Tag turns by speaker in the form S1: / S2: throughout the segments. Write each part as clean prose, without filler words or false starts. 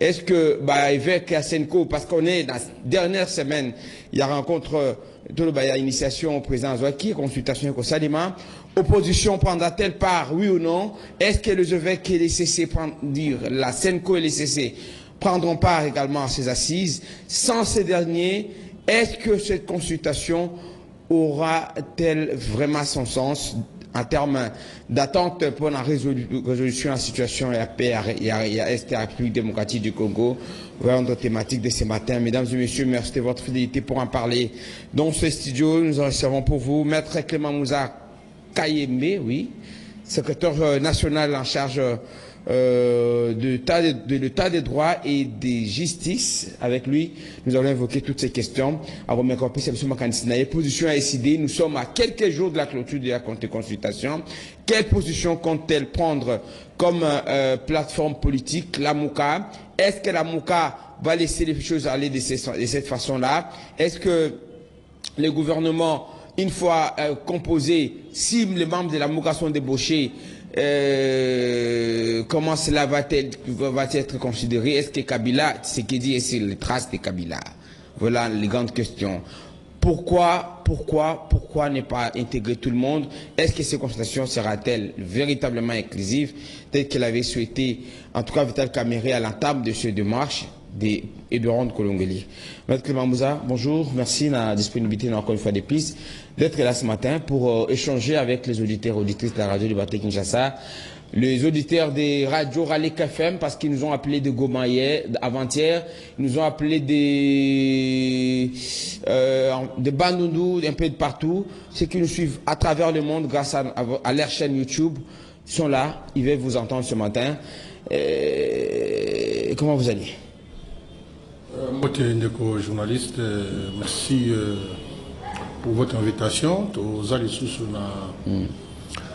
S1: est-ce que avec Asenko, parce qu'on est dans la dernière semaine, il y a rencontre il y a initiation au président Zouaki, consultation au Salima, opposition prendra-t-elle part, oui ou non? Est-ce que les évêques et les CC, la Senko et les CC prendront part également à ces assises? Sans ces derniers, est-ce que cette consultation aura-t-elle vraiment son sens en termes d'attente pour la résolution de la situation et la paix à l'Est de la République démocratique du Congo? Voilà notre thématique de ce matin. Mesdames et messieurs, merci de votre fidélité pour en parler. Dans ce studio, nous en recevons pour vous Maître Clément Moussa Kayembe, oui, secrétaire national en charge de l'état des droits et des justices. Avec lui, nous allons évoquer toutes ces questions. Position à décider. Nous sommes à quelques jours de la clôture de la consultation. Quelle position compte-t-elle prendre comme plateforme politique, la MOUCA? Est-ce que la MOUCA va laisser les choses aller de cette façon-là? Est-ce que le gouvernement, une fois composé, si les membres de la MOUCA sont débauchés, comment cela va être considéré? Est-ce que Kabila, ce qui dit, c'est les traces de Kabila? Voilà les grandes questions. Pourquoi ne pas intégrer tout le monde? Est-ce que ces consultations sera-t-elle véritablement inclusive, telle qu'elle avait souhaité, en tout cas Vital Kamerhe, à l'entame de cette démarche et de rendre Kolongeli? Maître Clément Moussa, bonjour, merci de la disponibilité encore une fois des pistes d'être là ce matin pour échanger avec les auditeurs et auditrices de la radio Liberté Kinshasa, les auditeurs des radios Raleigh FM, parce qu'ils nous ont appelé de Goma avant-hier, ils nous ont appelé de Bandundu, un peu de partout, ceux qui nous suivent à travers le monde grâce à leur chaîne YouTube, ils sont là, ils veulent vous entendre ce matin. Comment vous allez?
S2: Moi, journaliste, merci pour votre invitation. Aux allez sous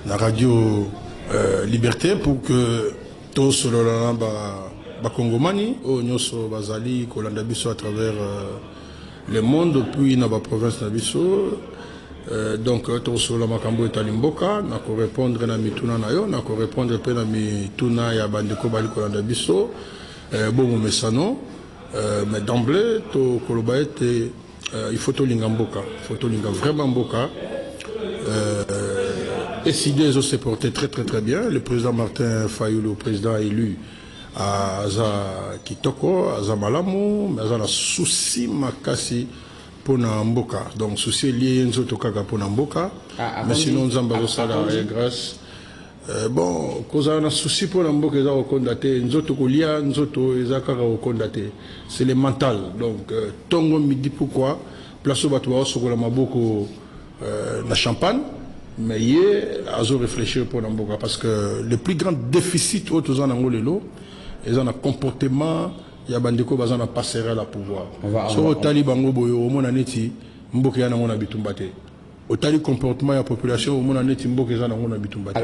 S2: la radio Liberté pour que tous les Congomani, Nyoso Bazali, Kolanda Bisso à travers le monde, puis dans la province de Bisso. Donc, tous les Makambo et Talimboka, n'a qu'à répondre à Mituna Nayo, n'a qu'à répondre à Mituna et à Bandeko Bali Kolanda Bisso. Bon, mais ça non. Mais d'emblée, il faut tout l'ingamboka, il faut tout vraiment boka. SID se porté très bien. Le président Martin Fayulu, le président élu à Kitoko, à Zamalamu, mais à la souci makasi pour Namboka. Donc souci lié à Kaka pour Namboka. Mais sinon Zambazo Sala et grâce. Bon, cause on a souci pour Namboka, ils ont condaté. Nzoto Kolia, Nzoto, ils ont condaté. C'est le mental. Donc Tongo me dit pourquoi. Place au bateau, sur la Maboko, la Champagne. Mais hier, ils ont réfléchi pour Namboka parce que le plus grand déficit aux gens en ils ont un comportement, il y a bandeko bazan a passerelle à pouvoir. Sur au taliban boyo au mon aneti mboka yana mon habitumbate. Au tali comportement la population au mon aneti mboka yana mon habitumbate.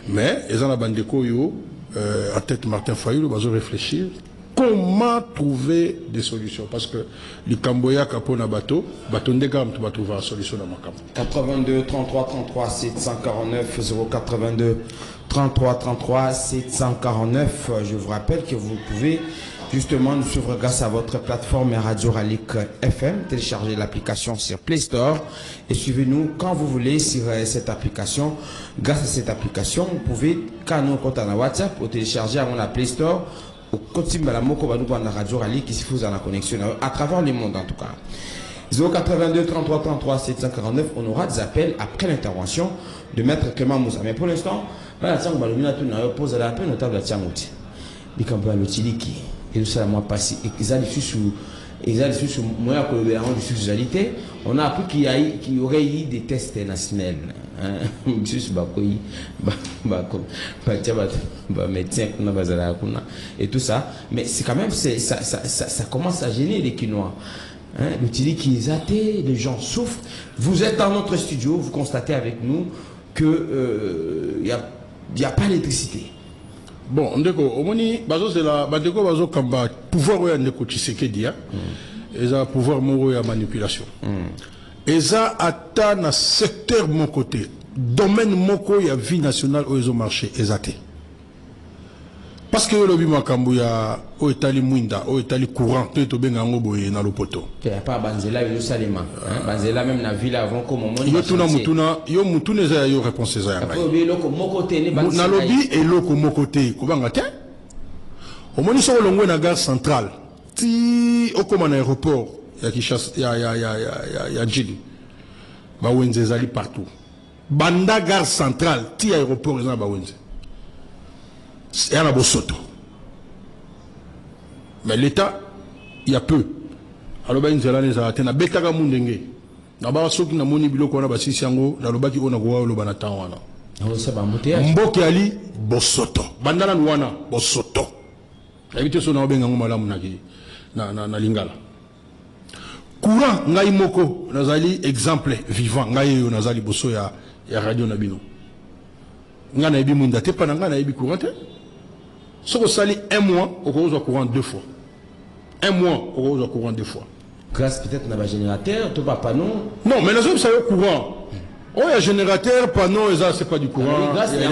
S2: Mais ils ont un bandeko yo en tête Martin Fayulu ils ont réfléchi comment trouver des solutions parce que le Camboya capona bateau ndegam tu vas trouver une solution dans ma camp.
S1: 82 33 33 749 082 33 33 749. Je vous rappelle que vous pouvez justement nous suivre grâce à votre plateforme Radio Raleigh FM. Téléchargez l'application sur Play Store et suivez-nous quand vous voulez sur cette application. Grâce à cette application, vous pouvez, quand nous comptons dans WhatsApp, ou télécharger à mon Play Store au quotidien la moko banou na Radio Raleigh qui se fait dans la connexion à travers le monde en tout cas. 082 33 33 749. On aura des appels après l'intervention de Maître Clément Moussa. Mais pour l'instant, voilà, tiens, on va le pose à la peine notable à Tiamouti. Bikampa le Tiliki. Et tout ça, moi, passé. Ils ont sous moyen que le sexualité. On a appris qu'il y aurait eu des tests nationaux. Et tout ça. Mais c'est quand même, ça commence à gêner les Quinois. Le Tiliki est athée, les gens souffrent. Vous êtes dans notre studio, vous constatez avec nous qu'il n'y a pas d'électricité.
S2: Bon, ndeko, omoni, bazo c'est la, bandeko bazo kamba, pouvoir ou ndeko Tshisekedi, ils ont pouvoir moro ya manipulation. Ils ont atteint na secteur mon côté, domaine moko ya vie nationale où ils ont marché, ils ont été. Parce que le bimakambu ya o etali mwinda, o etali courant, te to benga ngoboye na lopoto.
S1: Il n'y a pas Banzela et Salima. Banzela même na ville avant comme on
S2: yo tuna mutuna, yo mutune za yo réponse za yanga. Na lobby et loko mokote kubanga te. Au moni so longwe na gare centrale. Ti okoma na aéroport ya Kishasa ya Njili. Ba wenze zali partout. Banda gare centrale, ti aéroport za ba wenze. C'est un abosoto. Mais l'État, il y a peu. Alors, il y a des gens qui ont été en mundenge. Na ba soki na moni biloko na basisi yango na lobaki ona gowa lo bana tawana. Mboke ali bosoto. Bandana nwana bosoto. Evite so na obenga ngo malamu na lingala. Courant ngai moko nazali exemple vivant ngai yo nazali boso ya radio na bino. Ngana ebi munda te pana ngana ebi courant te. Si vous salez un mois, on va au courant 2 fois. Un mois, on va au courant 2 fois.
S1: Grâce peut-être à un générateur, tu vas pas non.
S2: Non, mais les autres, c'est au courant. Oh, il y a générateur, panneau, c'est pas du courant.
S1: Il y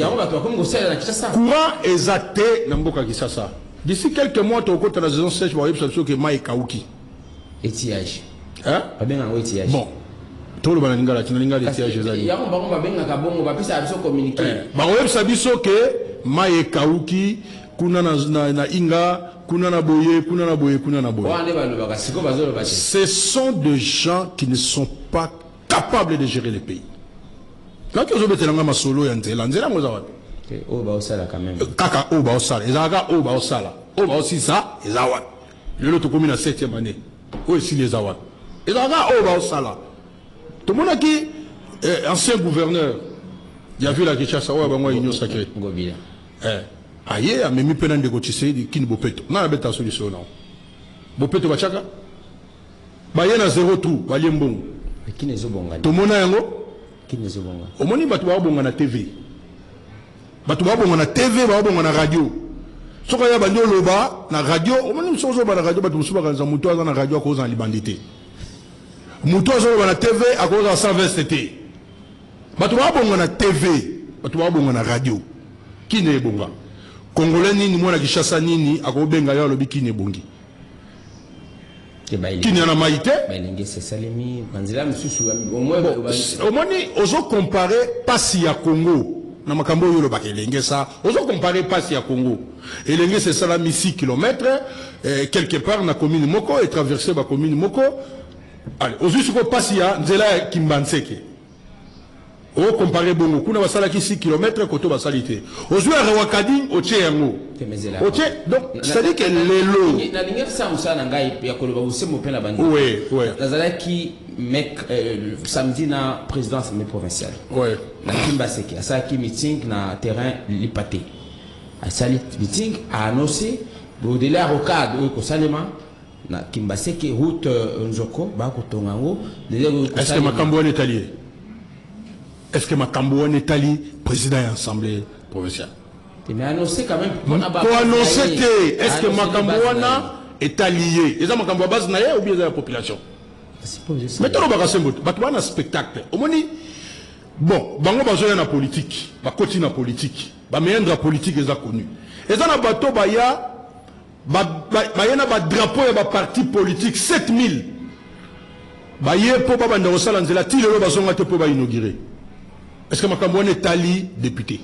S1: a un comme vous savez, ça.
S2: Courant exacté, n'importe qui ça. D'ici quelques mois, tu as la saison sèche, tu vas voir que Maï Kaouki.
S1: Étiage.
S2: Hein?
S1: Pas bien un étiage.
S2: Bon. Tout le monde a l'étiage.
S1: Il y a un bon babin à Kabon, on va plus communiquer.
S2: Bah, on va que Maye Kauki, kuna na inga, kuna na boye, kuna na boye, kuna na boye. Ce sont des gens qui ne sont pas capables de gérer le pays. Quand ils ont été dans solo yanzela, nzela ngoza
S1: oh ba osala quand même.
S2: Kaka oh ba osala, ezaka oh ba osala. Oh ba aussi ça, ezawa. Le lot commune à 7e année. Oh aussi les awa. Ezaka oh ba osala. Tout le monde qui ancien gouverneur, il y a vu la Kinshasa ouais ba moi union sacrée.
S1: Ngobila.
S2: Aye a memi pena ndeko Tshisekedi kini bopeto na beta solution na bopeto bachaka baye na 0 trou balie mbongo
S1: kini zobonga
S2: to mona yango
S1: kini zobonga
S2: omoni batu ba bonga na TV batu ba bonga na TV ba bonga na radio soka ya bandi loba na radio omoni msozo ba na radio batu musuba kanza muto aza na radio akoza na libandité muto azo ba na TV akoza 120 TT batu ba bonga na TV batu ba bonga na radio kine ebonga Congolais nini mwana Kishasa nini akobenga ya lobi kine bongi kine na maïté
S1: balenge c'est salimi banzela msusu au
S2: moins ozo comparer pasi ya Congo na makambo yo loba kelenge ça ozo comparer pasi ya Congo elenge c'est salami 6 km quelque part na commune moko et traverser ba commune moko allez ozo suko pasi ya nzela Kimbanseke. O comparé bongo kuna basala ki 6 km koto basalite ozwa rewakadi oche yango oche donc c'est à dire que lelo
S1: na linga ça musana ngai ya koloba usemo pena bandi
S2: oui
S1: nazala ki mec samedi na présidence mais provinciale
S2: oui
S1: na Kimbaseke asa ki meeting na terrain Lipate asali meeting a annoncé au-delà rocade ko salema na Kimbaseke route Nzoko ba ko tongango
S2: est-ce que makambo en italien. Est-ce que Makambo est allé président de l'Assemblée provinciale?
S1: Mais annoncé quand même.
S2: Pour annoncer que est-ce que Makambo est allié? Est-ce que Makambo base ou bien la population? Mais tout le monde a un spectacle. Bon, bango bazoya na politique, ba koti na politique, ba meandra politique est connu. Et dans la bateau baya na ba drapeau et ba parti politique 7000. Baye po ba banda osala nzela ti lelo bazonga te po ba inaugurer. Est-ce que Makambo est allié député?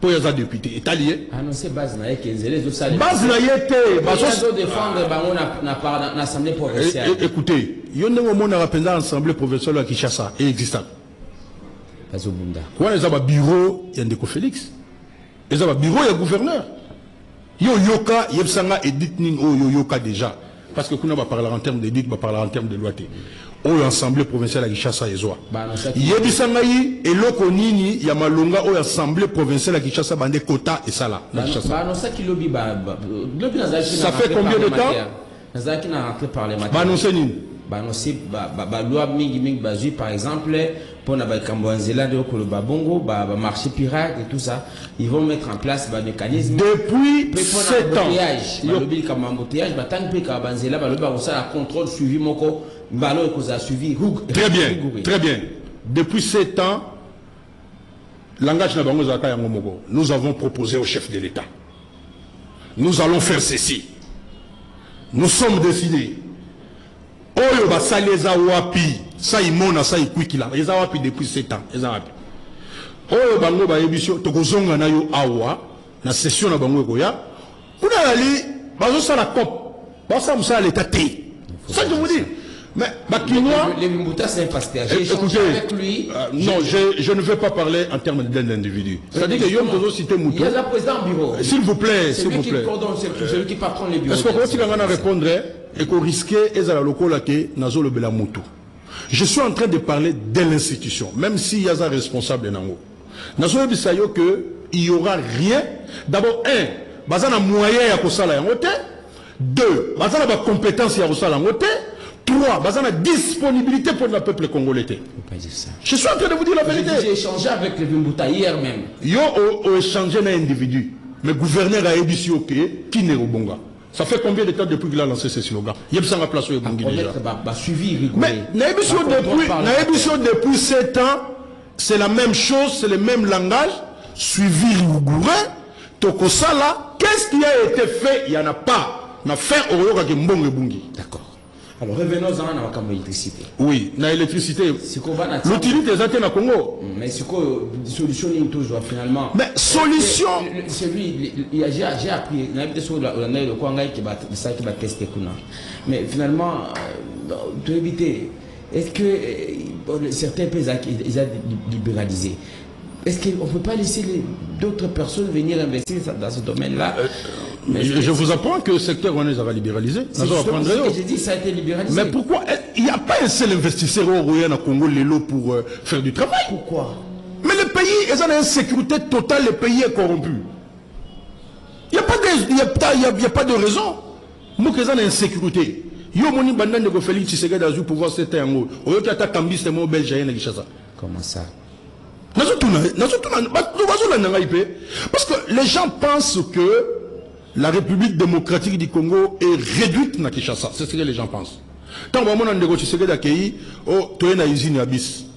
S2: Pour les députés, est allié?
S1: Ah non, c'est base na yé
S2: base na yé te.
S1: Bazo défendre bango na l'Assemblée provinciale.
S2: Écoutez, yon nengo mona rapenda l'Assemblée provinciale à Kinshasa est existant.
S1: Bazo bunda.
S2: Ouais, les aba bureau Yandeko Félix. Les aba bureau ya gouverneur. Yo yoka yebsanga edit ning o yo yoka déjà. Parce que kuna va parler en termes d'édit, va parler en termes de loi. Au l'Assemblée provinciale à Kinshasa Ezoa. Yebisangayi et loko nini ya malonga au l'Assemblée provinciale à Kinshasa bande quota et ça là. Ça fait combien de temps? Annoncé nini?
S1: Annoncé loi mingi mingi bazui par exemple pour na ba Kambouanzela de ko le babongo ba marché pirate et tout ça ils vont mettre en place ba mécanisme
S2: depuis 7 ans
S1: le lobby comme embouteillage ba tant que Kambouanzela ba le ba ça contrôle suivi moko balo ko za suivi
S2: très bien depuis 7 ans langage na bango zaka yango moko nous avons proposé au chef de l'État nous allons faire ceci. Nous sommes décidés. Oyo basali eza wapi, ça imona ça ikwikila, eza wapi depuis 7 ans, eza wapi. Oyo bango ba yebisio tokozonga na yo awa na session na bango ekoya. Kuna ali bazo sala cop, bazo musala l'état té. Ça je vous dis. Mais Bakinois,
S1: les Mbouta c'est un pasteur. J'ai échangé avec lui.
S2: Non, je ne veux pas parler en termes d'un individu. C'est-à-dire que Yom Tozo cité Mouton.
S1: Il y a le président au bureau.
S2: S'il vous plaît, s'il vous plaît.
S1: C'est celui qui patronne les bureaux.
S2: Est-ce qu'on continue à répondre et qu'on risquait ezala lokola ke nazo le bela Moutou. Je suis en train de parler de l'institution, même s'il y a un responsable nango. Nazo bisayo que il y aura rien. D'abord bazana moyen ya kosala yango te. 2, bazana ba compétence ya kosala yango te. 3, bazana disponibilité pour le peuple congolais. Je suis en train de vous dire la vérité.
S1: J'ai échangé avec le Mbouta hier même.
S2: Yo ont échangé un individu. Mais gouverneur a édité qui n'est au Bonga. Ça fait combien de temps depuis qu'il a lancé ce slogan? Il y a besoin de placer au Bongi déjà.
S1: Suivi,
S2: mais depuis 7 ans, c'est la même chose, c'est le même langage. Suivi rigoureux. Tokosala, qu'est-ce qui a été fait? Il n'y en a pas. On a fait au Bongi.
S1: D'accord. Alors revenons-en à l'électricité.
S2: Oui, l'électricité. L'utilité des Athènes à Congo.
S1: Mais c'est quoi solution toujours finalement?
S2: Mais solution.
S1: Celui, j'ai appris, on a vu sur la le Kwangai qui va tester Kuna. Mais finalement, pour éviter, est-ce que certains pays ils ont libéralisé? Est-ce qu'on ne peut pas laisser d'autres personnes venir investir dans ce domaine-là?
S2: Je vous apprends que le secteur on les a libéralisé.
S1: J'ai dit que ça a été libéralisé.
S2: Mais pourquoi? Il n'y a pas un seul investisseur au Congo pour faire du travail.
S1: Pourquoi?
S2: Mais le pays est en insécurité totale, le pays est corrompu. Il n'y a pas de raison. Nous qui sommes en insécurité.
S1: Comment ça?
S2: Parce que les gens pensent que la République démocratique du Congo est réduite à Kinshasa. C'est ce que les gens pensent. Tant que on a négocié tu es dans l'usine Abis.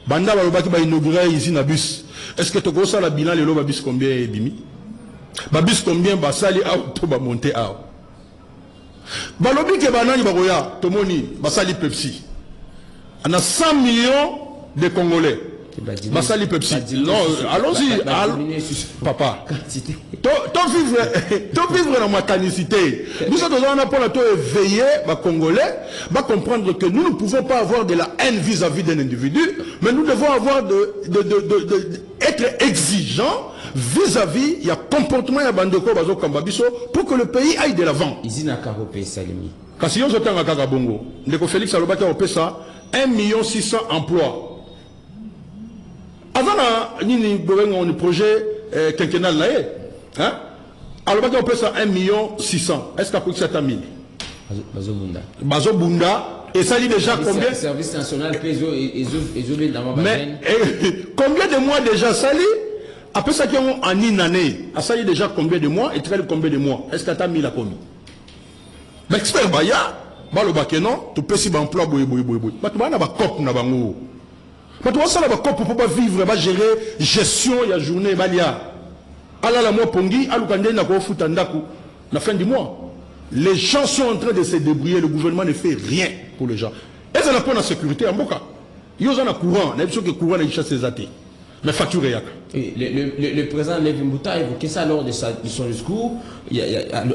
S2: Banda balobaki ba inaugurer l'usine Abis. Est-ce que tu as la bilan le Babis combien est bimi? Babis combien ba sali auto ba monter à. Balobi ke banani baroya tomoni ba sali Pepsi. On a 100 millions de Congolais. Basali Pepsi. Non, allons-y. Papa. Ton vivre dans ma canicité. Nous sommes dans un point éveillé, Congolais, comprendre que nous ne pouvons pas avoir de la haine vis-à-vis d'un individu, mais nous devons avoir être exigeants vis-à-vis, il y a comportement, il y a bandeko, bazo kambabiso, pour que le pays aille de l'avant.
S1: Izina Karope Salimi.
S2: Kasi yon zotan à Kagabongo. Ndeko Félix Alobaki a opé ça, 1,6 million emplois. Avant un projet quinquennal, hein? Alors, on peut ça 1,6 million. Est-ce qu'il y a 700 000? Bazobunda. Et ça dit déjà combien?
S1: Le service national PESO et
S2: mais combien de mois déjà ça dit? Après ça, qui ont en une année, ça dit déjà combien de mois et combien de mois? Est-ce qu'il y a 1000 à commis? Mais expert Baya, Balobake non, tu peux si emploi boui. Mais tu vas avoir un cop na bango. Mais tu vas ça là pour pas vivre, pas gérer gestion il y a journée balia. Ala la moi pongi, alukande na ko futandaku la fin du mois. Les gens sont en train de se débrouiller, le gouvernement ne fait rien pour les gens. Et ça n'a pas la sécurité en Boka. Ils ont un courant, il y a que courant les chasse ses athées. Mais facture yak.
S1: Le président Levi Mbouta a évoqué ça lors de son discours. Il a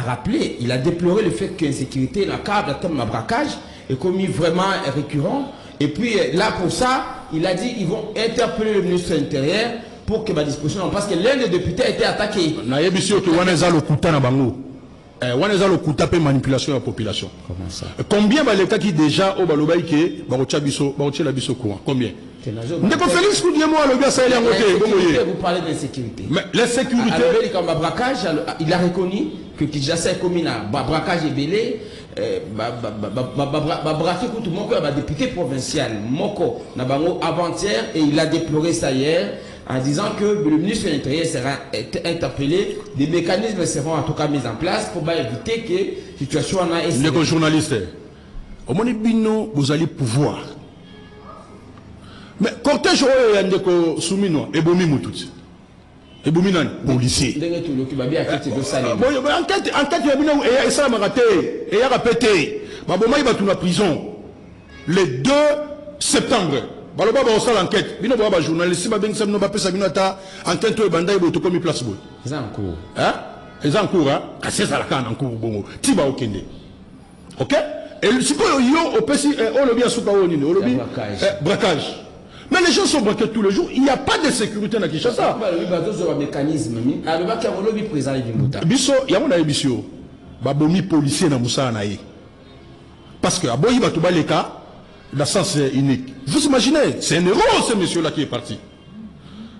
S1: rappelé, il a déploré le fait que l'insécurité, la câble, la thème, le braquage est commis vraiment récurrent. Et puis là, pour ça, il a dit qu'ils vont interpeller le ministre de l'Intérieur pour que ma disposition, parce que l'un des députés a été attaqué.
S2: Manipulation de la population.
S1: Comment ça?
S2: Combien va l'État qui déjà au Balobaïke, combien? Combien? Vous
S1: parlez d'insécurité.
S2: Mais l'insécurité.
S1: Il a reconnu que Kinshasa a commis un braquage et belé. Braqué contre mon député provincial, Moko, avant-hier, et il a déploré ça hier en disant que le ministre de l'Intérieur sera interpellé, des mécanismes seront en tout cas mis en place pour éviter que la situation en a essayé.
S2: Les journalistes, au moins vous allez pouvoir. Mais cortège Yandeko Soumino et Bomi Moutouti. Et Bouminan, policier. Enquête, et ça m'a raté, et il a répété. Baboma, il va tout la prison. Le 2 septembre. Baloba va aussi l'enquête. Bino baba journaliste, ma ben sam no ba pesa bino ta enquête to banda ibo to komi place boy.
S1: C'est en cours.
S2: Hein? C'est en cours, hein? C'est ça la can en cours bongo. Tiba okende. OK? Et le siko yo au pesi on le bien souka onini, on le bien braquage. Mais les gens sont braqués tous les jours, il n'y a pas de sécurité dans Kinshasa.
S1: Le bateau sur un mécanisme, le bac a volé présent les Bimuta.
S2: Biso, il y a mon avis biso. Babomi policier na Moussa naïe. Parce que Aboyi Batouba les cas, dans sens unique. Vous imaginez, c'est un héros ce monsieur-là qui est parti.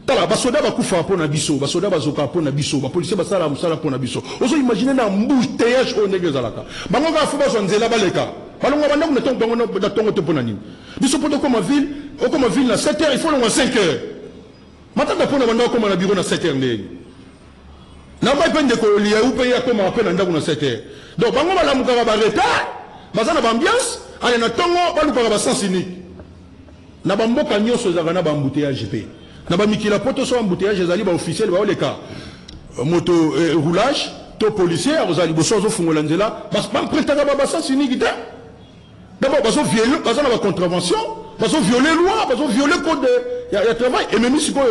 S2: Tala, basoda bakufa pour nabiso, basoda bazoka pour nabiso, policier basala musala pour nabiso. Vous imaginez na mbouteillage au negezalaka. Bango ga fuba zonzela baleka. Balonga banda ko netongo bango na tongo te ponani. Biso poto comme ville na 7h, il faut le 5h. Matata pona banda ko na bureau na 7h ndenge. Na ba pende ko liya ou payer comme appel na ndako na 7h. Donc bango bala mukaka ba retard, bazana ba ambiance, ale na tongo baluka ba sens unique. Na ba mboka nyonso zaka na ba embouteillage pe. Na ba mikila poto so embouteillage ezali ba officiel ba oleka. Moto roulage, to policier, ozali boso zo fungola nzela, bas ba prêtaka ba sens unique te. D'abord, ils ont violé, ils ont contravention, ils ont violé la loi, ils ont violé le code de travail. Et même si les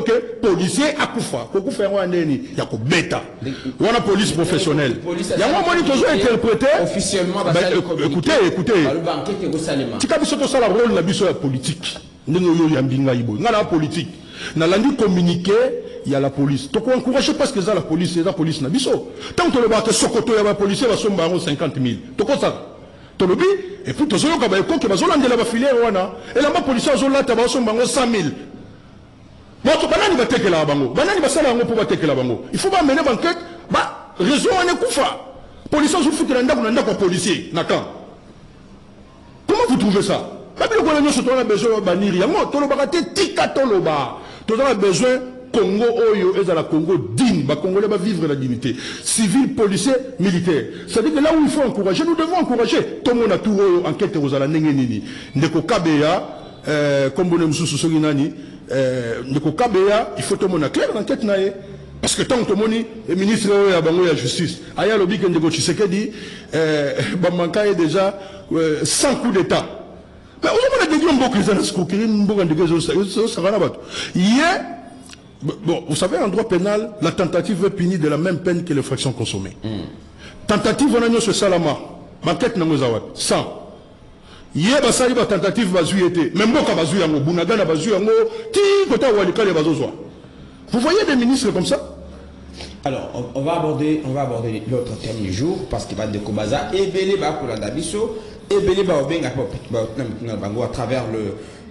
S2: policiers à Koufa, il y a un bêta. Il y a une police professionnelle. Il y a un moment qui ont interprété.
S1: Officiellement,
S2: écoutez. Si vous avez un rôle dans la politique, nous avons la politique. Dans la communiqué, il y a la police. Donc on encourage parce que la police, c'est la police. Tant que le bateau Sokoto, il y a la police, il va se 50 000. Donc ça. Et puis, tous les gens qui ont la filière, et la police a 100 000. Bon, banani va teke la bango. Banani va sala ngo pour va teke la bango. Il faut pas mener banquette. Bah, réseau on est koufa. Police ont foutu la ndako policier. Nakan. Comment vous trouvez ça? Parce que nous avons besoin de bannir. Yango, tolo bakate tika tolo ba. Nous avons besoin Congo Oyo et la Congo digne, les Congolais va vivre la dignité. Civil, policier, militaire. C'est-à-dire que là où il faut encourager, nous devons encourager. Tout le monde a tout enquête aux ala nengenini. Ndeko Kabeya, comme bonhomme sous Soginani, Ndeko Kabeya, il faut tout le monde a clair l'enquête naïe. Parce que tant que tout le monde est ministre de la justice, Aya Lobi Kendeko Tshisekedi, Bamanka est déjà 100 coups d'État. Mais on a dit qu'on beaucoup de gens qui bon, vous savez, en droit pénal, la tentative est punie de la même peine que l'infraction consommée. Tentative, on a mis ce salama. Banquette n'a pas 100. Hier, basali ba tentative bazui était. Même boka bazui yango, bunagana bazui yango, ti kota walika le bazozwa. Vous voyez des ministres comme ça?
S1: Alors, on va aborder l'autre thème du jour parce qu'il va de Kobaza et Belé Bakolanda Bisso et Belé Baobenga à travers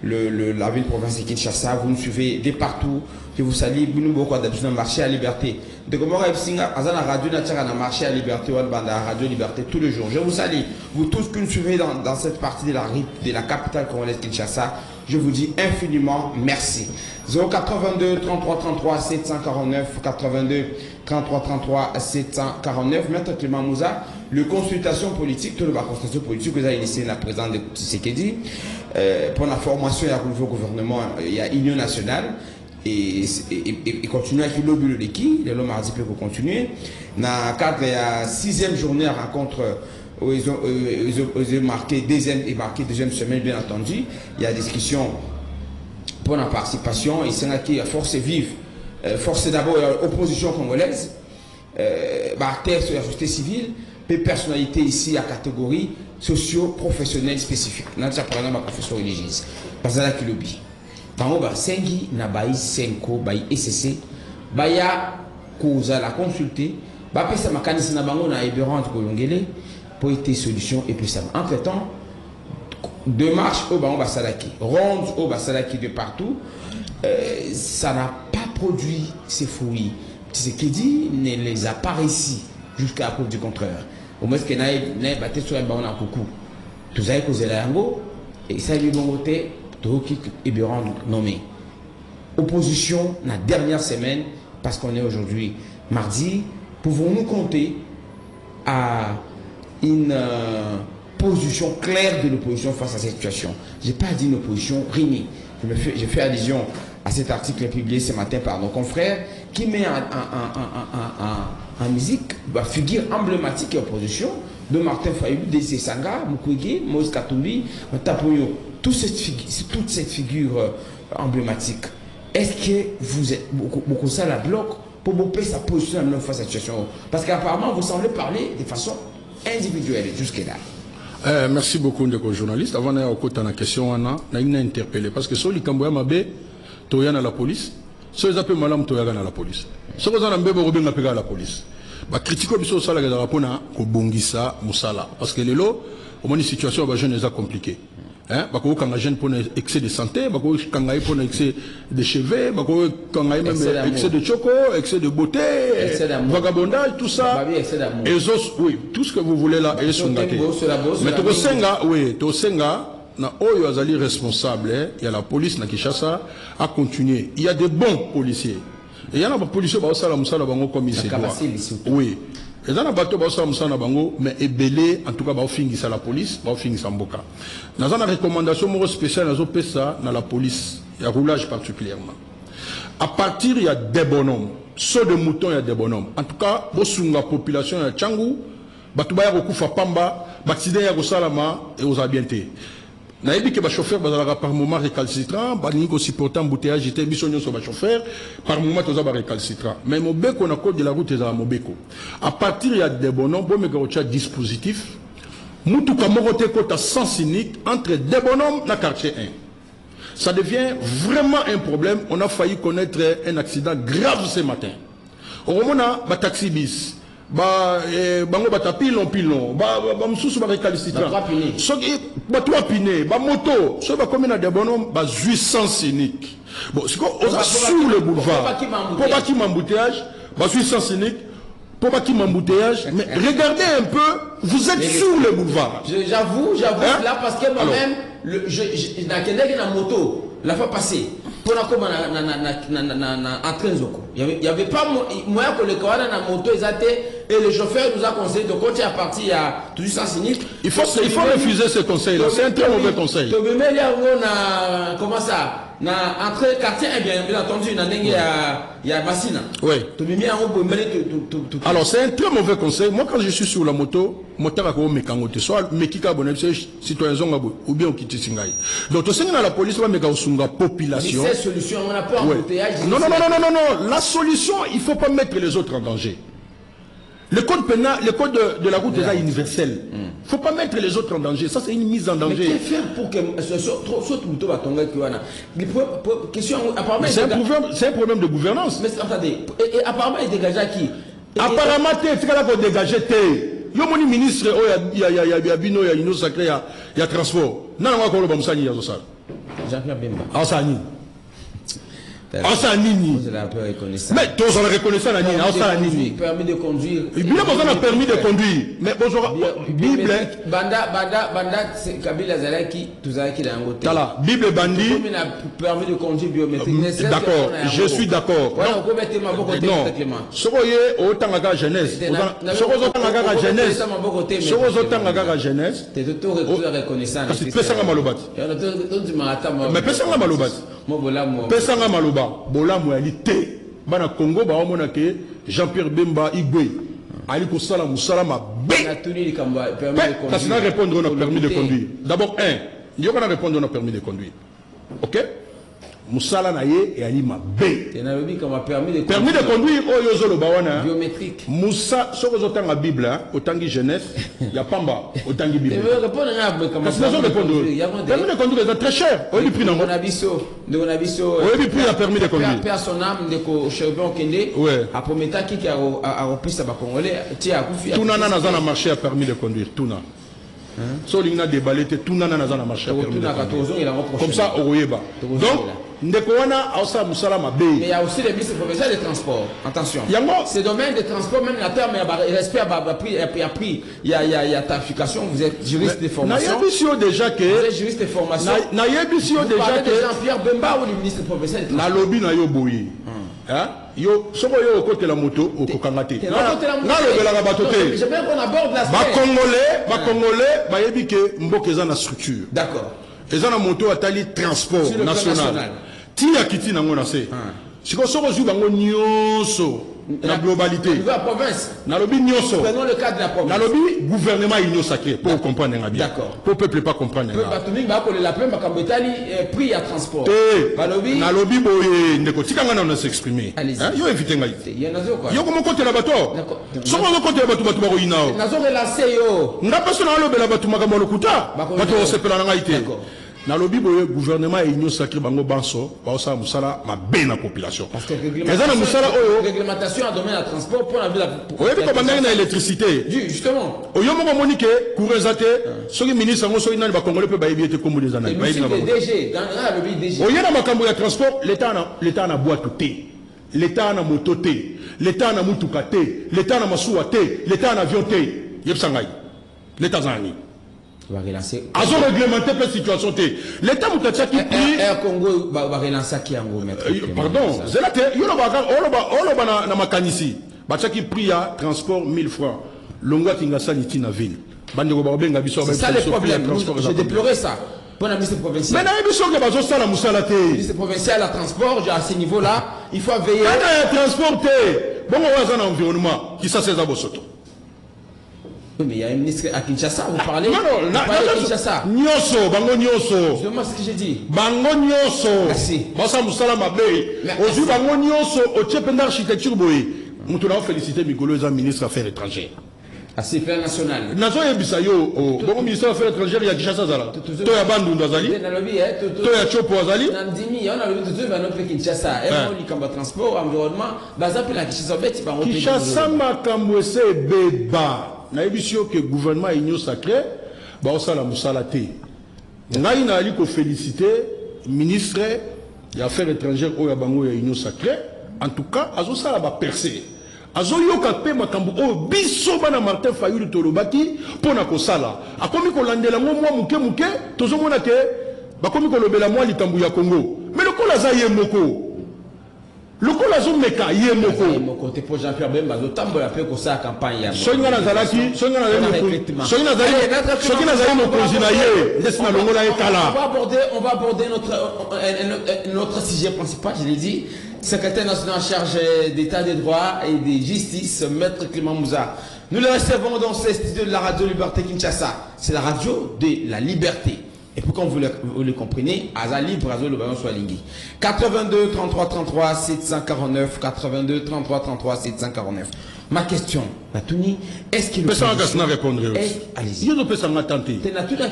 S1: la ville province de Kinshasa. Vous nous suivez de partout. Je vous salue. Nous beaucoup d'habitude marché à liberté. De comment Singa Azana Radio Natara marché à liberté ou à Radio Liberté tous les jours. Je vous salue. Vous tous qui nous suivez dans cette partie de la capitale congolaise Kinshasa. Je vous dis infiniment merci. 082 33 33 749 82 33 33 749. Maître Clément Mouza, le consultation politique, tout le consultation politique que vous avez initié la présidente de Tshisekedi pour la formation il y a un nouveau gouvernement, il y a Union nationale et continuer avec le bureau de l'équipe, le mardi peut continuer. Dans le cadre il y a 6e journée à rencontre. Ils ont marqué deuxième semaine, bien entendu. Il y a discussion pour la participation. Et c'est là qu'il y a force vive. Force d'abord l'opposition congolaise, acteurs sur la société civile, puis personnalité ici à catégorie socio-professionnelle spécifique. Nous avons par exemple la profession religieuse. Parce que là, qui lobby. Dans le Sengi, Nabaï, Senko, Baï, SCC, Baya, Kouza, la consulter, Bapé, ça m'a canisé na bango na Eberant Kolongele. Pour être solution et puis ça. Entre-temps, deux marches au Bango Basalaki, rondes au Basalaki de partout, ça n'a pas produit ses fruits. Ce qui dit ne les a pas réussi jusqu'à la preuve du contraire. Au moins, qu'il n'a pas battu sur un banc en coucou. Tout ça est causé la yango et ça lui bon côté, tout qui est bien nommé. Opposition, la dernière semaine, parce qu'on est aujourd'hui mardi, pouvons-nous compter à une position claire de l'opposition face à cette situation. Je n'ai pas dit une opposition rimée. Je fais allusion à cet article publié ce matin par nos confrères qui met en musique la figure emblématique et opposition de Martin Fayulu, de Sanga, Mukwege, Moïse Katumbi, Tapoyo, toute cette figure emblématique. Est-ce que vous êtes beaucoup ça la bloc pour montrer sa position face à cette situation? Parce qu'apparemment, vous semblez parler de façon individuelle jusque-là.
S2: Merci beaucoup, Ndeko journaliste. Avant d'aller au la question, on a interpellé. Parce que si les Cambouya Mabé, tu es à la police. Si les appels malam, tu es à la police. Si vous avez un bébé, vous avez à la police. Bah, critiquez biso sala ga rapona ko bongisa musala parce que lelo au moins une situation ba jeune est compliquée. Hein, ba ko kanga jeune pour excès de santé, ba ko kanga pour excès de cheveux, ba ko kanga même excès de choco, excès de beauté, vagabondage, tout ça. Et oui, tout ce que vous voulez là est sur ngate. Mais to senga, oui, to senga na oyo azali responsable, il y a la police na Kinshasa à continuer. Il y a des bons policiers. Et il y a des policiers qui ont comme il se doit. Oui. Et il y a des bateaux qui ont mais ébélé, en tout cas, ils ont la police, ils ont la boka. Nous avons une recommandation spéciale dans la police, il y a roulage particulièrement. À partir, il y a des bonhommes. Ceux de moutons, il y a des bonhommes. En tout cas, la population, il y a Tchangou, Batouba, Rokufa Pamba, Batide, Salama et aux habientés. Naïbi que le chauffeur par moment récalcitrant, balingo supportant embouteillage, j'étais bisognon sur le chauffeur, par moment tous récalcitrant. Mais mon beko on a code de la route est à mon beko. À partir il y a des bonhommes, bon mais quand dispositif, moutou kamorote kota sens unique entre des bonhommes dans quartier 1. Ça devient vraiment un problème. On a failli connaître un accident grave ce matin. Au moment où taxi bis. Bango pilon msusu récalcitrant trois pinés moto so comme na des bonhommes 800 cyniques bon c'est quoi on a sur le boulevard pour pas qu'il m'embouteillage 800 cyniques pour pas qu'il m'embouteillage mais regardez un peu vous êtes sur le boulevard
S1: j'avoue hein? Là parce que moi-même na moto la fois passée pour la comme en train il y avait pas moyen que le kawana na moto et le chauffeur nous a conseillé de continuer à partir à tout ça cynique.
S2: Il faut refuser ce conseil là, c'est un très mauvais conseil.
S1: Comment ça entre quartier bien entendu il y a Massina.
S2: Oui. Alors c'est un très mauvais conseil. Moi quand je suis sur la moto, moteur a comme mécangote soit mekika bonne citoyen zongabo ou bien okiti singai. Donc to senga la police va meka osunga population.
S1: Mais cette solution on n'a pas embouteillage.
S2: Non, la solution, il faut pas mettre les autres en danger. Le code pénal, le code de la route est universel. Il ne faut pas mettre les autres en danger. Ça, c'est une mise en danger.
S1: Mais qu'est-ce faire pour que
S2: c'est un problème de gouvernance.
S1: Mais attendez, et apparemment, il dégage à qui?
S2: Apparemment, c'est ce qu'on dégage. Il y a un ministre, il y a Bino, il y a Ino Sacré, il y a transport. Non, on va encore le Bamsani, il y a ça.
S1: Jean-Pierre Bemba.
S2: Ansani. Nini. Mais tous on reconnaissant la Nini.
S1: Permis de conduire.
S2: Il y a permis de conduire. Mais bonjour. Bible.
S1: Banda c'est Kabila Zalaki, tout ça qui est en côté.
S2: Voilà. Bible Bandi.
S1: Permis de conduire biométrique.
S2: D'accord. Je suis d'accord.
S1: Non.
S2: Soyez autant à la jeunesse. Soyez autant à la jeunesse. Soyez autant à la jeunesse.
S1: T'es tout reconnaissant.
S2: Parce que personne n'a malobat. Mais personne n'a malobat. Personne n'a malobat. Bola moyalité. Bana Congo ba omona ke Jean-Pierre Bemba Igwe. Ali ko sala musala ma be. Parce que répondre on a permis de conduire. D'abord il y a répondre on a permis de conduire. OK? Musala na ye et ali ma be. Permis de conduire o yozo lo bawana.
S1: Biométrique.
S2: Musa soko zotanga Bible otangi jeunesse ya pamba otangi Bible.
S1: Répondre à comment ça
S2: répondre. Permis de conduire c'est très cher. On lui prix non. On lui prix a permis de conduire.
S1: Personne âme de ko chevron kende. A prometa qui a repris ça ba congolais tia akufi.
S2: Tout nana na zana marché a permis de conduire tout na. So l'ingna déballé tout nana na zana marché a permis de conduire. Comme ça au Oyeba. Donc Ndekowana a aussi Moussalama B.
S1: Mais il y a aussi les ministres professionnels des transports. Attention. Ces domaines de transport, même la terre, mais respect a pris. Il y a tarification. Vous êtes juriste de formation.
S2: Vous
S1: êtes juriste de formation. Vous parlez de Jean-Pierre Bemba ou du ministre professionnel.
S2: La lobby na yo boyi. Yo, soko yo côté la moto au kokangate.
S1: J'aimerais qu'on aborde la
S2: Congolais, ba yebi ke mboka na structure.
S1: D'accord.
S2: Et ça, la moto a tali transport national. Tia kiti na ngona se. Si on sort au bango nyonso la globalité.
S1: La province.
S2: Nalobi nyonso.
S1: Prenons le cas de la province.
S2: Nalobi gouvernement union sacré pour comprendre bien.
S1: D'accord.
S2: Pour peuple pas comprendre.
S1: Batumi ba ko la pemba kambetali prix à transport.
S2: Nalobi. Nalobi boye ndeko tikanga na s'exprimer. Yo invité ngai.
S1: Yenazo quoi.
S2: Yo comment compter la bateau? D'accord. Soko ko compter la bateau ba ko inao.
S1: Nazo relancer yo.
S2: Nga personne na lobe la bateau makambo lokuta. Bateau se pela na ngai te. D'accord. Nalobi boye gouvernement union sacré bango banso ba osa musala ma bena population.
S1: Parce que réglementation à domaine de transport pour la ville.
S2: Oui, mais comment on a l'électricité?
S1: Justement.
S2: Oyo mo monique courant zate soki ministre ngo so inali ba congolais pe ba yebite comme des années.
S1: Ba yebite DG dans le DG.
S2: Oyo na makambo ya transport l'état na boîte té. L'état na moto té. L'état na mutuka té. L'état na masuwa té. L'état na avion té. Yebsangai. L'état zani.
S1: Va relancer.
S2: Azo réglementer la situation té. L'état mutacha qui prie
S1: Congo va relancer qui en gros maître.
S2: Pardon, zelate yo ba na makanisi. Bacha qui prie à transport 1000 francs. Longwa tingasa ni tina ville. Bande ko ba benga biso ba.
S1: C'est ça le problème. J'ai déploré ça. Pour la ministre provinciale.
S2: Mais na biso ke bazo sala musala té.
S1: Ministre provincial à transport, à ce niveau-là, il faut veiller.
S2: Quand transport té, bon on va dans environnement qui ça c'est za bosoto.
S1: Mais il y a un ministre à Kinshasa, vous parlez.
S2: Non,
S1: Kinshasa.
S2: Nyoso, bango nyoso.
S1: Je demande ce que j'ai dit.
S2: Bango nyoso.
S1: Merci.
S2: Basa musala mabe. Ozu bango nyoso, au tchependa architecture boye. Nous devons féliciter Mikolo Eza ministre des Affaires étrangères.
S1: À ce plan national.
S2: Nazo yebisa yo, bon ministre des Affaires étrangères ya Kinshasa zala. To ya bandu ndazali. To ya chopo azali.
S1: Nandimi, on a le tout va non Kinshasa. Et on likamba transport, environnement, baza pe la Kinshasa beti bango.
S2: Kinshasa makambo ese beba. Na ebisio que gouvernement union sacré ba osala musala te ngai na ali ko féliciter ministre des affaires étrangères oya bango ya union sacré en tout cas azo sala ba percer azo yoka pe makambo o biso bana Martin Fayulu tolobaki pona ko sala akomi ko landela ngo mwa muke tozo mona ke bakomi ko lobela mwa likambu ya Congo mais le kola za ye moko le coup la zone meka yé moko
S1: te pour Jean-Pierre Bemba do tambo ya pe ko sa campagne ya
S2: soña na zalaki soña na zali mo konjina ye desina longola ekala.
S1: On va aborder notre sujet principal, je l'ai dit, secrétaire national en charge d'état des droits et de justice, maître Clément Mouza. Nous le recevons dans ce studio de la radio Liberté Kinshasa. C'est la radio de la liberté. Et pour que vous le compreniez, Aza Libre, Azo le ballon soit lingui. 82 33 33 749 82 33 33 749. Ma question, Batouni, est-ce qu'il
S2: peut s'en répondre?
S1: Allez-y.
S2: Yo peut s'en attendre.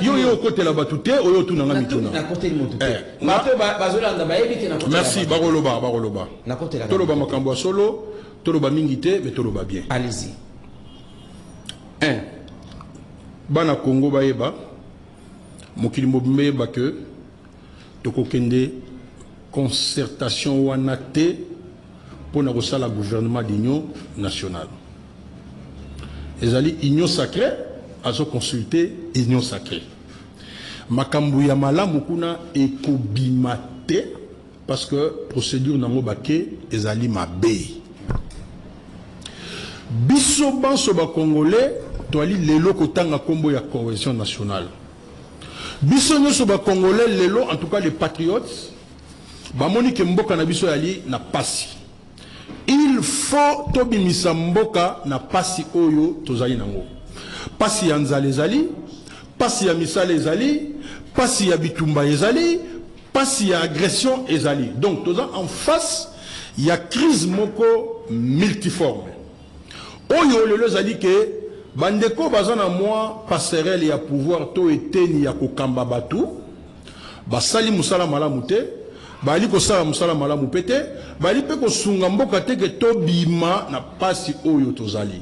S2: Yo côté la batute, yo tout na mituna.
S1: Na côté le motute. Mato bazola ndaba ebite na côté.
S2: Merci Baroloba.
S1: Na côté la.
S2: Toloba makambo solo, toloba mingité, mais toloba bien.
S1: Allez-y.
S2: 1. Bana Congo baeba. Mokili mobimbe ba que tokokende concertation wana te pour na kosala gouvernement d'union nationale. Ezali union sacrée azo consulter union sacrée. Makambu ya malamu kuna ekobima te parce que procédure nango bake ezali mabe. Biso banso ba congolais toali lelo kotanga kombo ya cohésion nationale. Biso nyoso ba congolais lelo en tout cas les patriotes ba moni ke mboka na biso yali na pasi. Il faut tobimisa mboka na pasi oyo tozali nango. Pasi ya nzale ezali, pasi ya misala ezali, pasi ya bitumba ezali, pasi ya agression ezali. Donc toza en face ya crise moko multiforme. Oyo lelo ezali ke bandeko bazana moi passerelle ya pouvoir to eteni ya kokamba batu basali musala malamu te bali ko sala musala malamu pete bali pe ko sunga mboka te ke to bima na pasi oyo tozali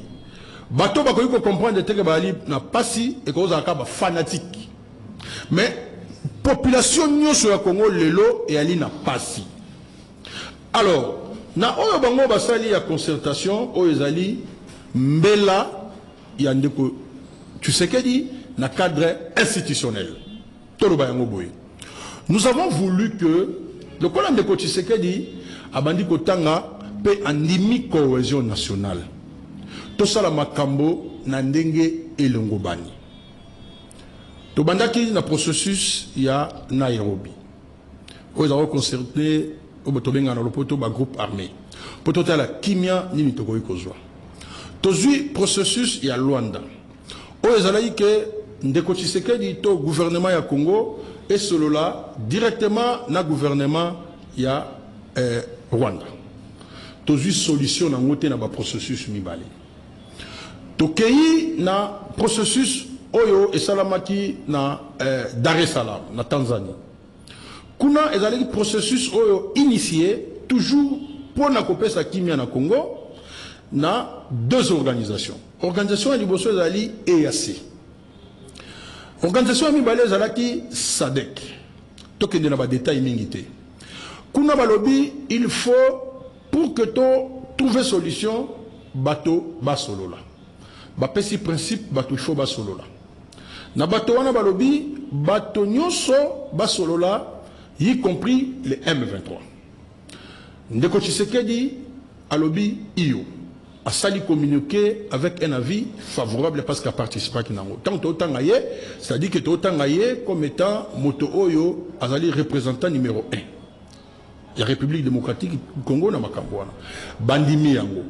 S2: bato bakoyi ko comprendre te ke bali na pasi e ko za ka ba fanatique mais population nyonso ya Congo lelo e ali na pasi. Alors na oyo bango basali ya concertation oyo ezali mbela Yandeko, tu sais qu'elle dit, na cadre institutionnel. Nous avons voulu que le colonel de Kochisekedi abandi kotanga pe andimi cohésion nationale. Tout ça la makambo na ndenge elongobani. To bandaki na processus ya Nairobi. Où ils ont concerté obotobenga na lopoto ba groupe armé potota la kimia nini tokoyi kozwa tozui processus ya Luanda o ezalaki ke ndeko Tshisekedi to gouvernement ya Congo et solola directement na gouvernement ya Rwanda tozui solution na ngote na ba processus mibale tokei na processus oyo esalamaki na Dar es Salaam na Tanzanie kuna ezalaki processus oyo initié toujours pour na kopesa kimia na Congo na deux organisations organisation ya liboso ezali EAC organisation ya mibale ezalaki SADC tokende na ba détails mingi te kuna balobi il faut pour que to trouver solution bato basolola bapesi principe bato il faut basolola na bato wana balobi bato nyonso basolola y compris les M23 ndeko Tshisekedi alobi iyo a sali communiqué avec un avis favorable parce qu'il a participé à Kinango. Tant que Tangaye, c'est-à-dire que Tangaye comme étant moto oyo azali représentant numéro 1. La République démocratique du Congo na makambwana. Bandimi yango.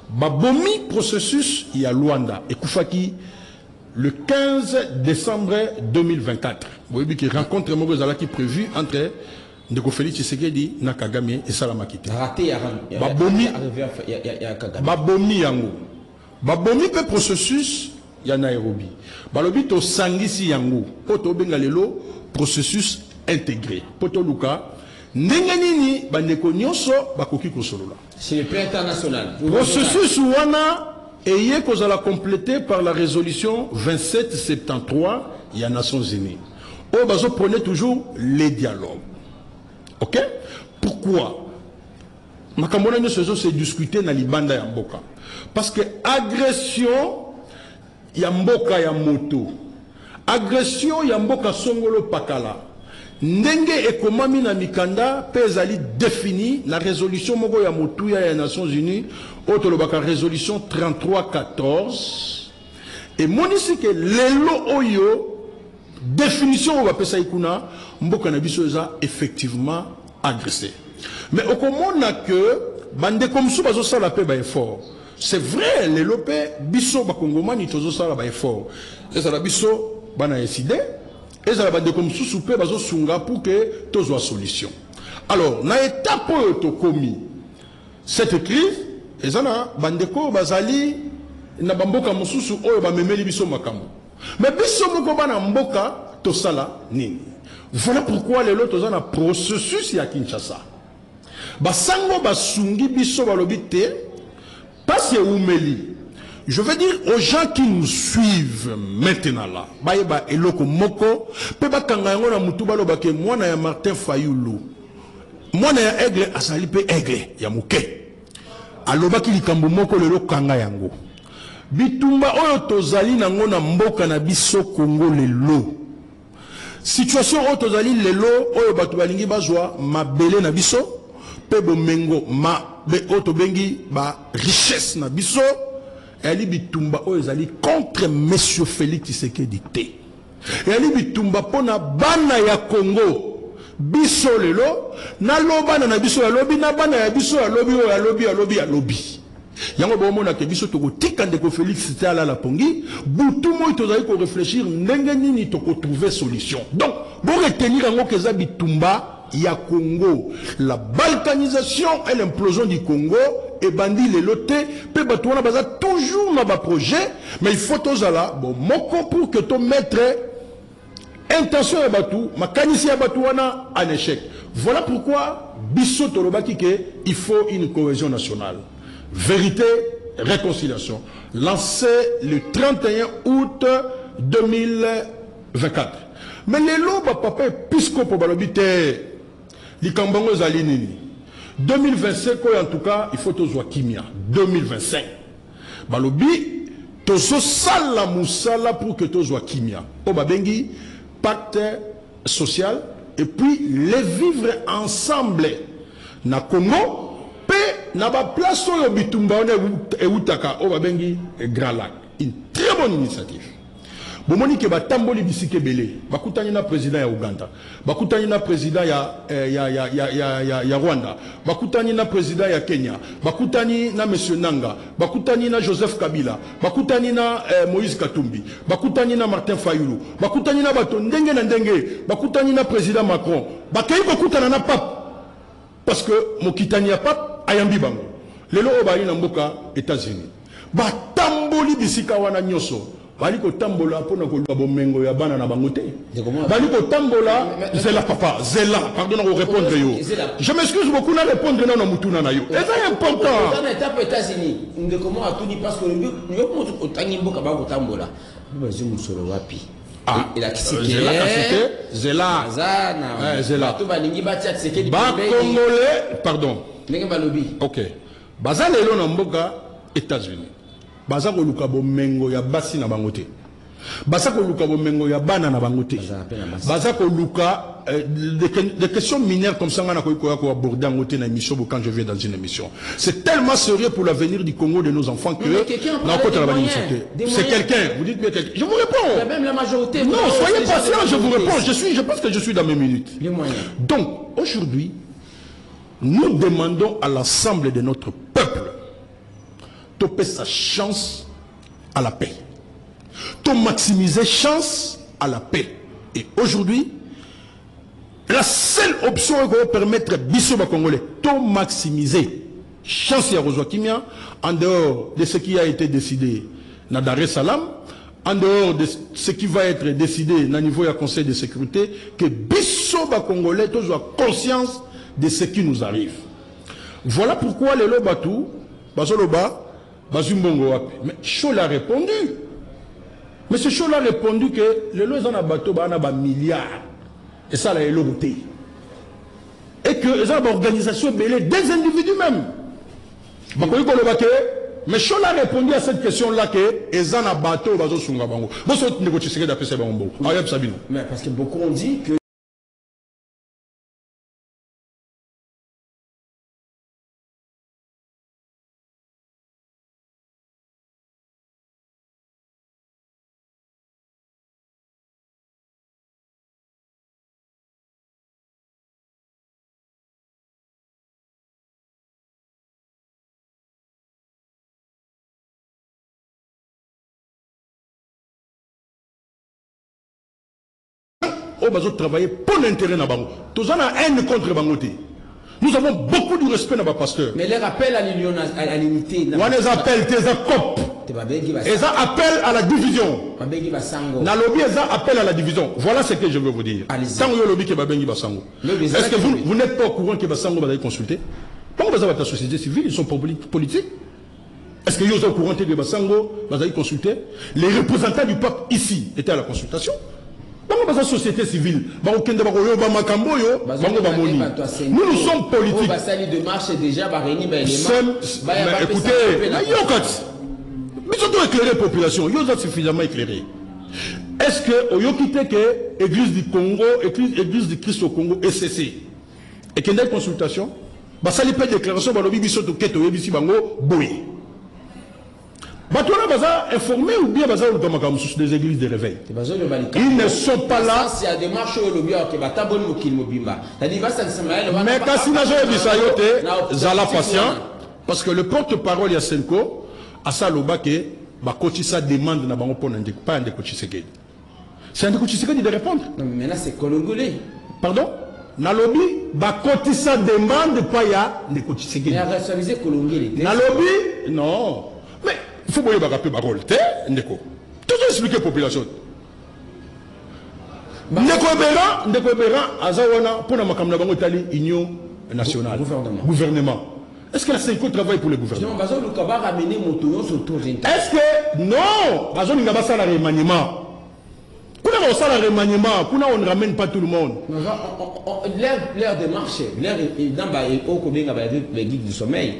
S2: Babomi processus ya Luanda et Koufaki le 15 décembre 2024. Vous voyez que rencontre Mogozala qui prévue entre Ndeko Félix Tshisekedi na Kagame et Salamakite.
S1: Raté
S2: Babomi yango. Babomi pe processus ya Nairobi. Balobi to sangisi yango. Poto bengalelo processus intégré. Poto luka ndenge nini bandeko nyonso bakoki kosolola.
S1: C'est le plan international.
S2: Processus wana eye kozala complété par la résolution 2773 ya Nations Unies. Au bazo prenait toujours les dialogues. Ok? Pourquoi? Makambona nyoso se discuter na libanda ya mboka. Parce que agression ya mboka ya moto. Agression ya mboka songolo pakala. Ndenge ekomami na mikanda pezali défini la résolution moko ya motuya ya Nations Unies otolobaka résolution 3314 et monisi que lelo oyo définition on va pesa ikuna mboka na biso eza effectivement agressé mais okomona que bande comme sou bazo sala pe ba effort c'est vrai lelo pe biso ba kongomani tozo sala ba effort eza la biso bana décider et ça va être comme sous-soupé bazo sunga pour que tout soit solution. Alors, na étape où to commis cette crise, et ça na bandeko bazali na bamboka mususu oyo ba memeli biso makambo. Mais biso moko bana mboka to sala nini. Voilà pourquoi les lots tozana processus ya Kinshasa. Basango basungi biso balobi te passe umeli. Je veux dire aux gens qui nous suivent maintenant là, baïba eloko moko, peba kangango na mutuba lo bake mwana ya Martin Fayulu, mwana ya aigle asali pe aigle ya muke, alobaki likambo moko lelo kanga yango. Bitumba oyo tozali nango na mboka na biso Congo lelo. Situation oyo tozali lelo oyo batu balingi bazwa mabele na biso, pe bomengo ma be oto bengi ba richesse na biso. Elle bitumba oyezali contre monsieur Félix Tshisekedi té. Elle bitumba pona bana ya Congo biso lelo na lobana na biso ya lobi na bana ya biso ya lobi o ya lobi ya lobi. Yango bomona ke biso toko tika ndeko Félix Tshisekedi la pongi butu moy tozali ko réfléchir ndenge nini toko trouver solution. Donc bo retenir yango ke za bitumba ya Congo, la balkanisation et l'implosion du Congo et bandi les lotés, pe batouana baza toujours dans bas projet, mais il faut tous là, bon, moko pour que ton maître intention ya batou, ma kanisi ya batouana en échec. Voilà pourquoi biso tolobaki ke il faut une cohésion nationale. Vérité, réconciliation. Lancé le 31 août 2024. Mais les lots, papa, puisque pour balobité, les Kambango Zalinini. 2025, en tout cas, il faut tous Kimia. 2025. Balobi, tozo sala moussala pour que tous Kimia. Obabengi, pacte social, et puis les vivre ensemble. Na Congo, pe na ba place au bitumba et utaka, Obabengi, Grand Lac. Une très bonne initiative. bomoni ke batamboli bisike belé bakutani na président ya Uganda, bakutani na président ya Rwanda, bakutani na président ya Kenya, bakutani na monsieur Nanga, bakutani na Joseph Kabila, bakutani na Moïse Katumbi, bakutani na Martin Fayulu, bakutani na bato ndenge na ndenge, bakutani na président Macron, bakei bakutana na pape parce que mokitani ya pape ayambi bango lelo obali na mboka États-Unis batamboli bisika wana nyoso bali ko tambola pona ko bomengo ya bana na bango te bali ko tambola zela papa zela pardon na répondre yo je m'excuse beaucoup na répondre na mutuna na yo c'est important
S1: dans l'étape États-Unis ndeko a tout dit parce que yo ko tangi mboka ba ko tambola bazi musolo wapi il a cité
S2: zela zela
S1: to balingi batia tseke
S2: ba congolais pardon
S1: ndenge balobi
S2: OK baza lelo na mboka États-Unis baza ko luka bomengo ya basi na bango te baza ko luka bomengo ya bana na bango te baza ko luka des questions mineures comme ça ngana ko aborder en côté na émission quand je viens dans une émission c'est tellement sérieux pour l'avenir du Congo de nos enfants que c'est quelqu'un vous dites bien quelqu'un je vous réponds
S1: même la majorité
S2: non soyez patient je vous réponds je pense que je suis dans mes minutes
S1: les moyens
S2: donc aujourd'hui nous demandons à l'ensemble de notre peuple de payer sa chance à la paix, de maximiser chance à la paix. Et aujourd'hui, la seule option qui va permettre Bissot Congolais de maximiser chance à Rosoa Kimia, en dehors de ce qui a été décidé dans Dar es Salaam, en dehors de ce qui va être décidé au niveau du Conseil de sécurité, que Bissot Congolais soit conscience de ce qui nous arrive. Voilà pourquoi les Lobatou, Basoloba, Bazumbongo, mais Chol a répondu. Mais ce Chol a répondu que les lois en bateau a milliards. Et ça, là, est l'autorité. Et que les organisations mêlées des individus même. Mais Chol a répondu à cette question-là que les en bateau bazo sunga bango.
S1: Mais parce que beaucoup ont dit que
S2: on travailler pour l'intérêt de Bango. Tous on a haine contre Bangote. Nous avons beaucoup de respect dans nos pasteurs.
S1: Mais les rappels à l'unité.
S2: On les appelle tes copes. Ils appellent à la division. Nalobi ils appellent à la division. Voilà ce que je veux vous dire. Est-ce que vous n'êtes pas au courant que Basango va consulter? Quand vous avez la société civile, ils sont politiques. Est-ce que vous êtes au courant que Basango va consulter? Les représentants du peuple ici étaient à la consultation. La société civile, nous sommes politiques. Écoutez, nous sommes éclairés population, nous sommes suffisamment éclairés. Est-ce que l'église du Congo, l'église du Christ au Congo est cessée? Et qu'il y a une consultation? Ça n'est pas de déclaration, Batouana Baza informé ou bien Baza des églises de réveil. Ils ne sont pas là. Mais Kassina Bisayote, Zala patient, parce que le porte-parole Yasenko, à Saloba, Bakotissa demande na bango pona pas un décochisekedi. C'est un décochisekedi de répondre.
S1: Non, mais là c'est congolais.
S2: Pardon? Nalobi, Bakotissa demande pas ya décochisekedi.
S1: Mais à responsabiliser congolais.
S2: Nalobi, non. Mais il faut que vous ayez un rôle. Ndeko. Tout ça expliquer la population. Ndeko Ebera, Azawana, pour la Makamna Bango Tali, Union nationale. Gouvernement. Est-ce que la Senko travaille pour le gouvernement? Est-ce que. Non! Bazon n'a pas ça le remaniement. Quand on ne ramène pas tout le monde.
S1: L'air de marché, l'air au combien les guides du sommeil.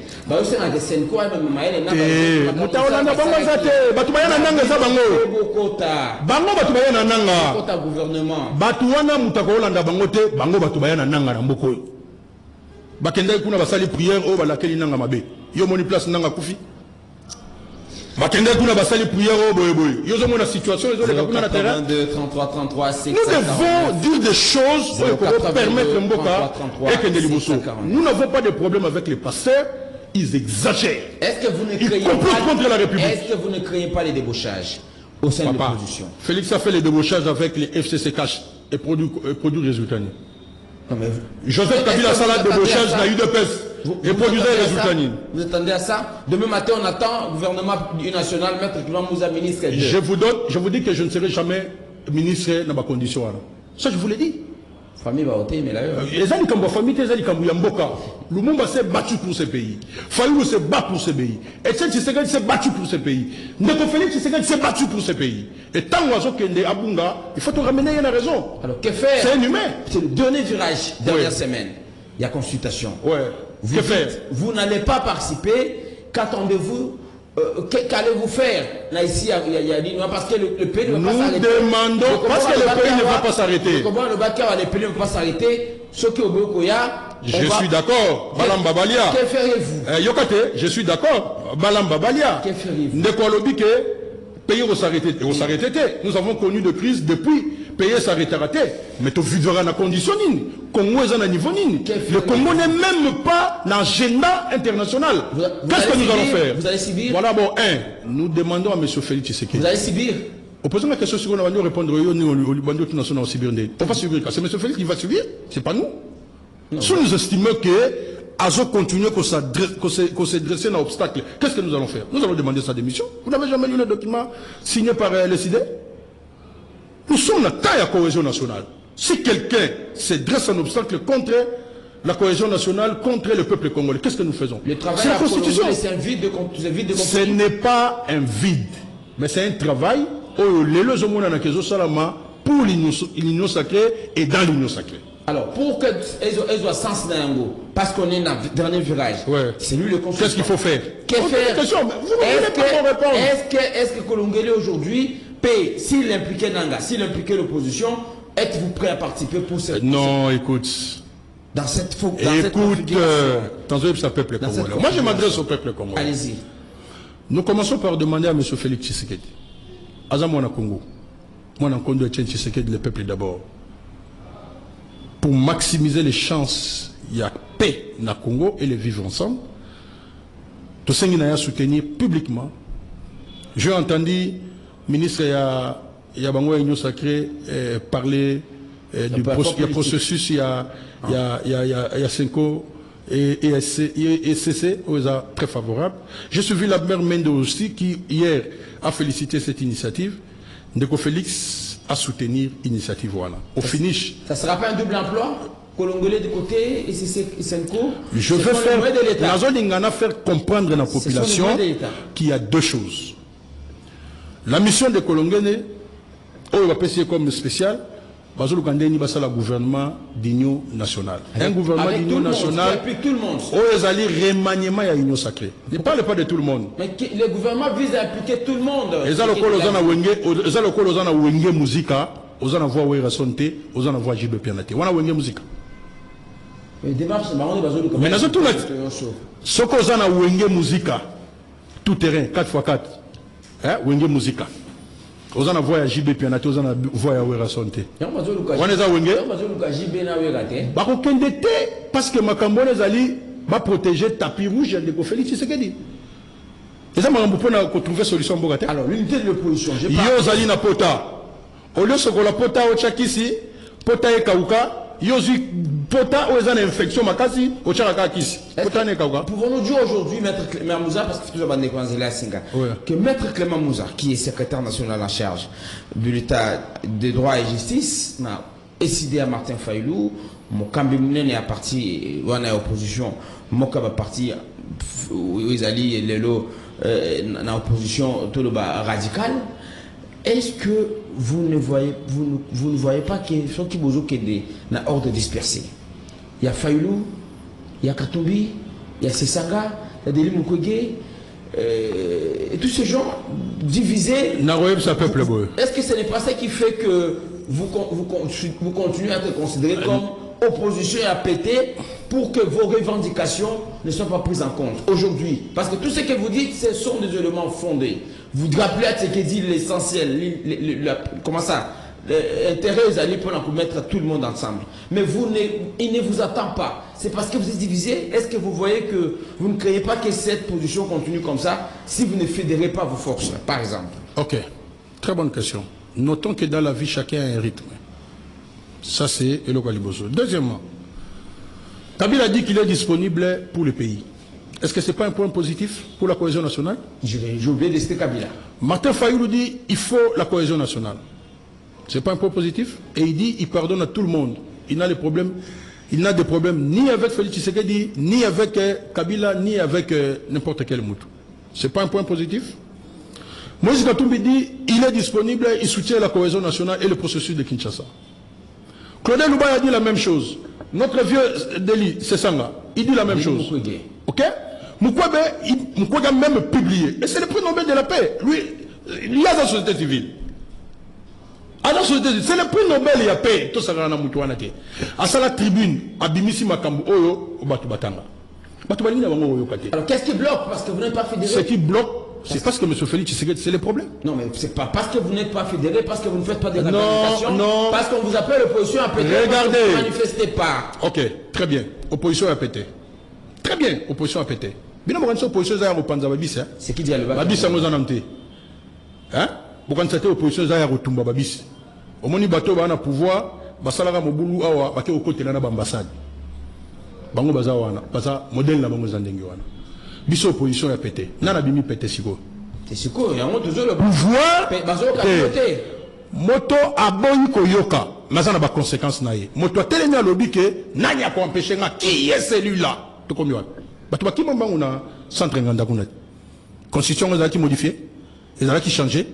S2: Bakende kuna basali prière au boy. Yo zo mona situation les autres kuna na terrain.
S1: 82 33 33 6
S2: Nous devons dire des choses pour permettre Mboka et que Liboso. Nous n'avons pas de problème avec les pasteurs, ils exagèrent.
S1: Est-ce que vous ne craignez
S2: contre la République.
S1: Est-ce que vous ne craignez pas les débauchages au sein de l'opposition?
S2: Félix a fait les débauchages avec les FCC Cash et produits résultats. Joseph Kabila salade débauchage n'a eu de pèse. Et produisait les résultats.
S1: Vous attendez à ça? Demain matin, on attend le gouvernement national, Maître Clément Moussa, ministre.
S2: Je vous dis que je ne serai jamais ministre dans ma condition. Ça, je vous l'ai dit.
S1: Famille va ôter, mais là.
S2: Les amis comme famille, les amis comme Yamboka. Lumumba s'est battu pour ce pays. Fayou s'est battu pour ce pays. Etienne Tshisekedi s'est battu pour ce pays. Ndeko Félix Tshisekedi s'est battu pour ce pays. Et tant oiseau Kende Abunga, il faut te ramener, il y a raison.
S1: Alors, que faire?
S2: C'est inhumain.
S1: C'est le dernier virage, dernière semaine. Il y a consultation.
S2: Ouais.
S1: Que faire? Vous n'allez pas participer. Qu'attendez-vous? Qu'allez-vous faire? Là, ici, il y a dit non, parce que le pays ne va pas s'arrêter.
S2: Nous demandons, parce que le pays ne va pas s'arrêter.
S1: Le pays ne va pas s'arrêter. Ce qui est au Bokoya.
S2: Je suis d'accord. Balam Babalia.
S1: Que feriez-vous?
S2: Yokate, je suis d'accord. Balam Babalia.
S1: Que feriez-vous?
S2: Nekolobi pays va s'arrêter. Nous avons connu de crise depuis. Pays s'arrêtera. Mais tu vivras dans condition. Congo est à niveau. Le Congo n'est même pas dans l'agenda international. Qu'est-ce que nous allons faire?
S1: Vous allez subir.
S2: Voilà, bon, nous demandons à M. Félix Tshisekedi.
S1: Vous allez subir.
S2: Au posant la question sur on va répondre au Bando national Sibir. On va subir. C'est M. Félix qui va subir. C'est pas nous. Si nous estimons que Azo continue qu'on s'est dressé dans l'obstacle, qu'est-ce que nous allons faire? Nous allons demander sa démission. Vous n'avez jamais lu le document signé par les CID? Nous sommes la taille à cohésion nationale. Si quelqu'un se dresse un obstacle contre la cohésion nationale, contre le peuple congolais, qu'est-ce que nous faisons?
S1: C'est la Constitution. C'est un vide de
S2: Ce n'est pas un vide, mais c'est un travail pour l'union sacrée et dans l'union sacrée.
S1: Alors, pour que elles soient sens dans l'ango, parce qu'on est dans le dernier virage, c'est lui le consultant.
S2: Qu'est-ce qu'il faut faire?
S1: Est-ce que Kolongele aujourd'hui paye, s'il impliquait Nanga, s'il impliquait l'opposition, êtes-vous prêt à participer pour cette...
S2: Non, écoute.
S1: Dans cette
S2: peuple congolais. Moi, je m'adresse au peuple congolais.
S1: Allez-y.
S2: Nous commençons par demander à M. Félix Tshisekedi. Azamwana Congo. Moi, je suis Etienne Tshisekedi, le peuple d'abord. Pour maximiser les chances, il y a paix dans le Congo et les vivre ensemble. Tout ça, il a soutenir publiquement. J'ai entendu le ministre Yabango Union Sacrée parler du processus, il y a Cinco et SCC, très favorable. J'ai suivi la mère Mendo aussi, qui hier a félicité cette initiative. Ndeko Félix à soutenir l'initiative voilà. Au finish.
S1: Ça ne sera pas un double emploi? Congolais de côté et Senko.
S2: Je veux faire comprendre à la population qu'il y a deux choses. La mission des Congolais, on va passer comme spécial, le gouvernement d'union nationale. Un gouvernement d'union nationale, où ils allaient remaniement à l'union sacrée. Ne parle pas de tout le monde.
S1: Mais le gouvernement vise à appliquer tout le monde.
S2: Ils ont le Wenge Musica, ils ont voix Wera Sonte, ils ont voix JB Pianate. Ils ont Wenge Musica.
S1: Mais démarche,
S2: mais dans tout le ce qu'ils ont Wenge Musica, tout terrain, 4x4. Wenge Musica. Aux en voix à JB Pianate, aux en voix à Wera Sonte. On est à Wenge. Parce que Makambone Zali va protéger tapis rouge de Félix Tshisekedi. Et ça m'a trouvé solution.
S1: Alors, l'unité de l'opposition.
S2: Yo Zali na pota. Au lieu de la pota au Tchakisi, pota et Kauka, yo zi pota aux en infection makasi au Tchakakisi. Pota ne Kauka.
S1: Pouvons-nous dire aujourd'hui, Maître Clément Moussa, parce que c'est toujours que Maître Clément Moussa, qui est secrétaire national en charge de l'État des droits et justice, n'a décidé à Martin Fayoulou, mon Kambimoune est parti, ou en opposition, mon parti, ils allaient l'élo dans l'opposition tout le bas radical. Est-ce que vous ne voyez pas que ceux qui vous ont aidé dans l'ordre dispersé? Il y a Fayoulou, il y a Katumbi, il y a Sessanga, il y a Deli Mukwege, et tous ces gens divisés. Est-ce que ce n'est pas ça qui fait que vous continuez à être considéré comme opposition a pété pour que vos revendications ne soient pas prises en compte aujourd'hui? Parce que tout ce que vous dites, ce sont des éléments fondés. Vous rappelez à ce que dit l'essentiel, comment ça, l'intérêt allé pour mettre tout le monde ensemble. Mais il ne vous attend pas. C'est parce que vous êtes divisé. Est-ce que vous voyez que vous ne créez pas que cette position continue comme ça si vous ne fédérez pas vos forces, par exemple?
S2: Ok, très bonne question. Notons que dans la vie, chacun a un rythme. Ça, c'est Eloko Liboso. Deuxièmement, Kabila dit qu'il est disponible pour le pays. Est-ce que ce n'est pas un point positif pour la cohésion nationale?
S1: J'ai oublié de citer Kabila.
S2: Martin Fayoulou dit qu'il faut la cohésion nationale. Ce n'est pas un point positif. Et il dit qu'il pardonne à tout le monde. Il n'a de problème ni avec Félix Tshisekedi, ni avec Kabila, ni avec n'importe quel moutou. Ce n'est pas un point positif. Moïse Katumbi dit qu'il est disponible, il soutient la cohésion nationale et le processus de Kinshasa. Claudel Louba a dit la même chose. Notre vieux Deli, c'est ça là. Il dit la même chose. Ok? Mukwege a même publié. Et c'est le prix Nobel de la paix. Lui, il y a dans la société civile. C'est le prix Nobel de la paix. Tout ça, à la tribune, à Bimisi Makambu, Oyo, au Batu Batanga.
S1: Alors qu'est-ce qui bloque? Parce que vous n'êtes pas fédéré.
S2: Ce qui bloque, c'est parce que M. Félix Tshisekedi, c'est le problème.
S1: Non, mais c'est pas parce que vous n'êtes pas fédéré, parce que vous ne faites pas des revendications,
S2: non.
S1: parce qu'on vous appelle l'opposition à péter,
S2: regardez.
S1: Vous ne manifestez pas.
S2: Ok, très bien. Opposition à péter. Très bien, opposition à péter. Bien, opposition à Babis.
S1: C'est qui dit à le
S2: Babis, nous en amté. Hein? Vous connaissez opposition à Rotumba Babis. Au moment où bateau va pouvoir, Basalara Mobulu Awa, Baké au côté de l'ambassade. Bango Bazawana, Baza, modèle la Bango Zandengiwana. Biso opposition à péter. Nana bimi péter siko.
S1: C'est siko, il y a toujours le
S2: pouvoir. Moto aboyi koyoka. Mazana ba conséquence naie. Moto a tellement lobby que nani a ko empêcher nga qui est celui-là. Tout comme yo. Bato ki mamba una centre nganda kuna. Constitution nga qui modifiée. Les qui changé.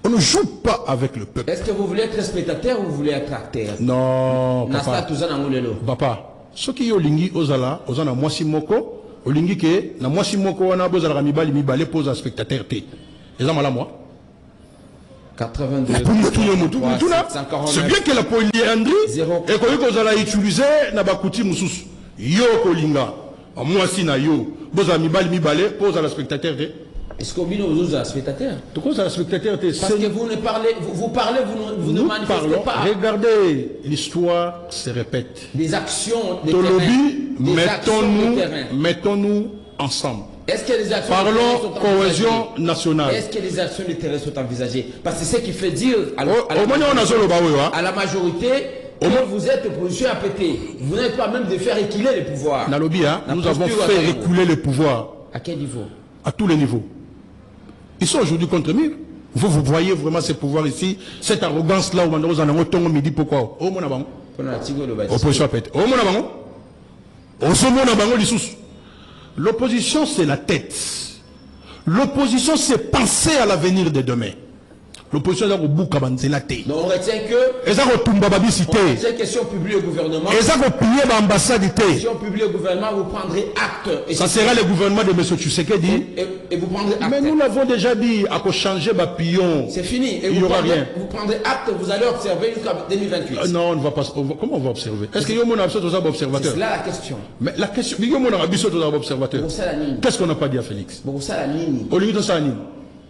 S2: On ne joue pas avec le peuple.
S1: Est-ce que vous voulez être spectateur ou vous voulez être acteur?
S2: Non, papa. Papa, ce qui yo lingi ozala mwasi moko. Olingi ke na mwasi moko wana bozala mibale pose un spectateur te. Eza mala moi.
S1: 82.
S2: C'est bien que la polyandrie et qu'on kozala utiliser na bakuti mususu. Yo kolinga mwasi na yo bozala mibale pose un spectateur te.
S1: Est-ce que vous êtes spectateur?
S2: Tout quoi un spectateur te?
S1: Parce que vous ne parlez, vous ne manifestez pas.
S2: Regardez, l'histoire se répète.
S1: Des actions de
S2: terrain. Mettons-nous ensemble.
S1: Est-ce que les actions
S2: parlons cohésion nationale.
S1: Est-ce que les actions de terrain sont envisagées? Parce que c'est ce qui fait dire à la majorité que vous êtes opposition à péter. Vous n'êtes pas même de faire reculer les pouvoirs.
S2: Nous avons fait reculer les pouvoirs.
S1: À quel niveau?
S2: À tous les niveaux. Ils sont aujourd'hui contre mur. Vous voyez vraiment ces pouvoirs ici, cette arrogance-là, où on a un midi, pourquoi? Oh, mon aban. Opposition à péter. Oh, mon aban. L'opposition, c'est la tête. L'opposition, c'est penser à l'avenir de demain. L'opposition, c'est la tête.
S1: Donc on retient que... On retient que si on publie au gouvernement... Si on publie au gouvernement, vous prendrez acte.
S2: Ça sera le gouvernement de M. Tshisekedi.
S1: Et vous prendrez acte.
S2: Mais nous l'avons déjà dit, à quoi changer pion.
S1: C'est fini. Et
S2: il n'y aura rien.
S1: Vous prendrez acte, vous allez observer jusqu'à 2028.
S2: Non, on ne va pas... Comment on va observer? Est-ce qu'il y a un observateur?
S1: C'est là la question.
S2: Mais la question... Il y a un observateur. Qu'est-ce qu'on n'a pas dit à Félix?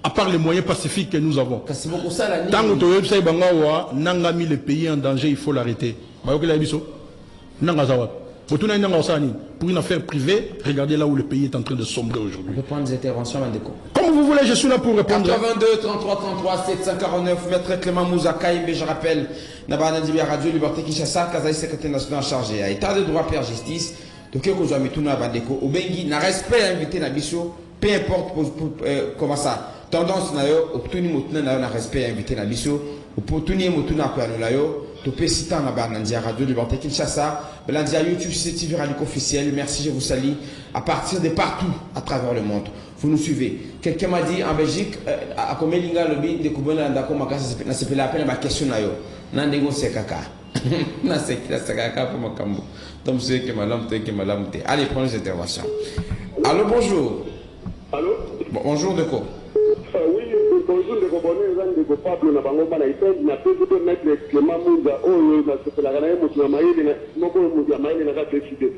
S2: À part les moyens pacifiques que nous avons. Tant que Nangami le pays en danger, il faut l'arrêter. Pour une affaire privée, regardez là où le pays est en train de sombrer aujourd'hui.
S1: On peut prendre des interventions, Mandeko.
S2: Comme vous voulez, je suis là pour répondre.
S1: 82 33 33 749, Maître Clément Mouzakaï, mais je rappelle, Nabana Dibia Radio Liberté Kinshasa, Kazaï secrétaire national chargé à État de droit, Père Justice, de Keko Mituna Bandeko, Obengi, n'a respect invité Nabiso, peu importe comment ça. Tendance na yo obtuni motuna na yo na respect invité na biso opportunité motuna ko na yo to pesita na banandia Radio Liberté Kinshasa belandia YouTube CTV Radio officiel. Merci, je vous salue à partir de partout à travers le monde. Vous nous suivez. Quelqu'un m'a dit en Belgique à Komelinga lobby de Kubona ndako makasa na sepela appel ma question na yo nandego sekaka na sekaka pour makambo donc c'est que madame te allez prendre cette intervention. Allô, bonjour.
S3: Allô,
S1: bonjour de quoi?
S3: Oui, bonjour de Gobonais, de Gopablo, na Bango, na Italie, na Pézito, Maître Clément Mouza, oh, na Sopelagana, na Maïde, na moko ya maine na ka décider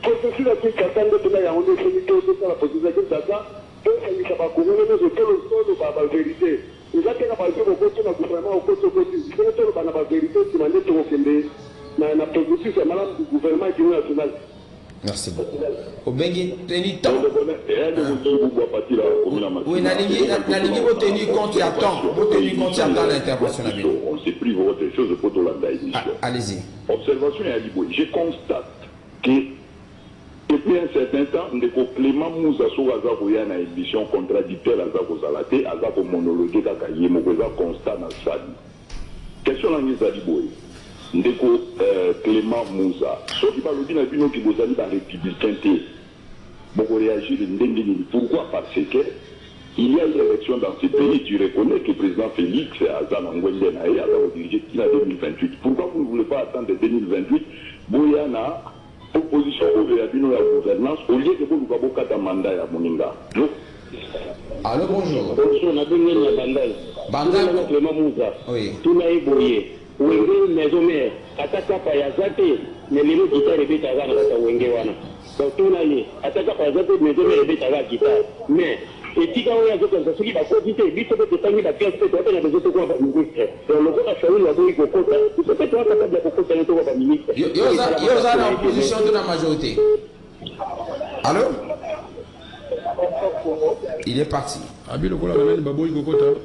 S3: processus la qui s'attend de là on est fini tout ça la procédure qui s'attend tout ça il va courir mais c'est tout le ba vérité ils a tena ba ko ko na gouvernement au côté côté c'est tout ba na vérité qui m'a dit to kende na processus ya malam du gouvernement national.
S1: Merci beaucoup. Obengi teni temps. Oui, nalingi vous tenir compte à temps. Vous tenir compte à temps l'intervention.
S4: On s'est pris votre chose pour tout
S1: allez-y.
S4: Observation et Aliboy. Je constate que depuis un certain temps, Ndeko Clément Moussa Souaza Boya na édition contradictoire à Zako Zalate, à Zako monologue Kakaye, Mokoza constat na Sadi. Question à Nisa Aliboy. Ndeko Clément Moussa. Ce qui parle de l'opinion qui vous a dit la républicain, beaucoup réagir pourquoi? Parce que il y a une élection dans ce pays, tu reconnais que le président Félix Azan Ngwendena a dirigé qu'il a 2028. Pourquoi vous ne voulez pas attendre 2028? Boyana, opposition au gouvernement et à la gouvernance, au lieu que vous ne avez pas de mandat à Moninga.
S1: Allô, bonjour.
S3: Bonjour, on a donné la bandale.
S1: Bandale
S3: Clément Moussa.
S1: Oui.
S3: Tout n'a pas boyé. Wenge maison mère ataka pa ya zate ne lelo guitare beta ga na wenge wana donc tuna ye ataka pa zate maison mère beta ga guitare mais etika oya zoto nsoki ba kodite biso be tangi ba pièce pe to na besoto ko ba ministre donc le ko shauri wa boyi ko kota biso pe to ata ba ko kota to ba ministre
S1: yo za na opposition de la majorité. Allô? Il est parti.
S2: Abi le ko la même ba boyi ko kota.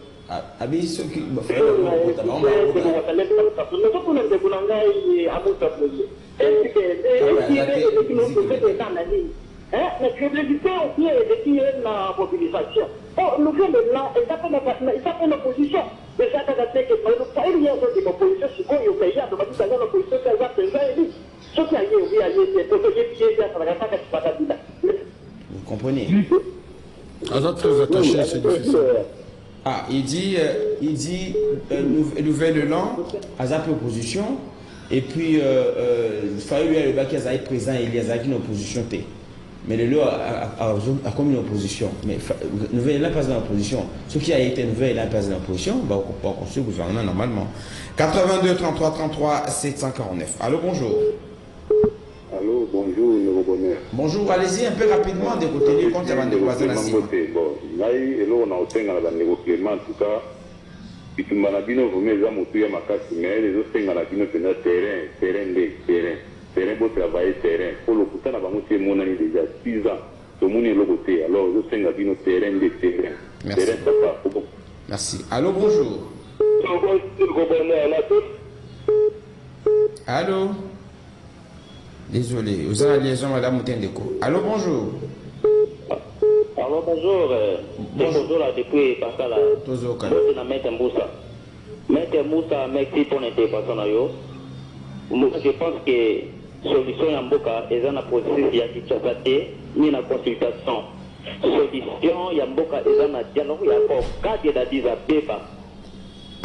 S1: Abi ceux qui me font
S5: la crédibilité aussi est de la mobilisation. Nous faisons maintenant, ils s'appellent l'opposition. Déjà, quand on sait que il y a des oppositions, c'est quoi, il y a des oppositions, c'est quoi, il y a des ce qui a
S1: vous comprenez?
S2: Très attaché, c'est difficile.
S1: Ah, il dit nouvelle élan, Azap opposition, et puis Fayou et le bac Azaï présent, il y a une opposition. Mais le lot a comme une opposition. Mais nouvelle élan passe dans l'opposition. Ce qui a été nouvelle élan passe dans l'opposition, on va construire le gouvernement normalement. 82 33 33 749. Allô, bonjour.
S3: Allô, bonjour, Nouveau Bonheur.
S1: Bonjour, allez-y un peu rapidement de côté compte avant de croiser la cible.
S3: Bon, là, on a obtenu la négociation, en tout cas, puis tu m'as dit, vous mettez à monter à ma carte, mais les autres, on a dit, terrain pour travailler, terrain. Pour le coup, on a monté mon année déjà 6 ans. Tout le monde est le côté. Alors, je sais que nous terrain de terrain.
S1: Merci. Merci. Allô, bonjour. Allô. Désolé, vous avez la liaison, madame Moutendeko. Allô, bonjour.
S6: Alors bonjour, bonjour là depuis Pakala.
S1: Toujours calme.
S6: Je suis Maître Moussa. Maître Moussa, merci pour l'intervention. Moi, je pense que solution Yamboka est un processus de Kinshasa ni la consultation. Solution Yamboka est un dialogue, il y a encore 4 d'Adiz à Béba.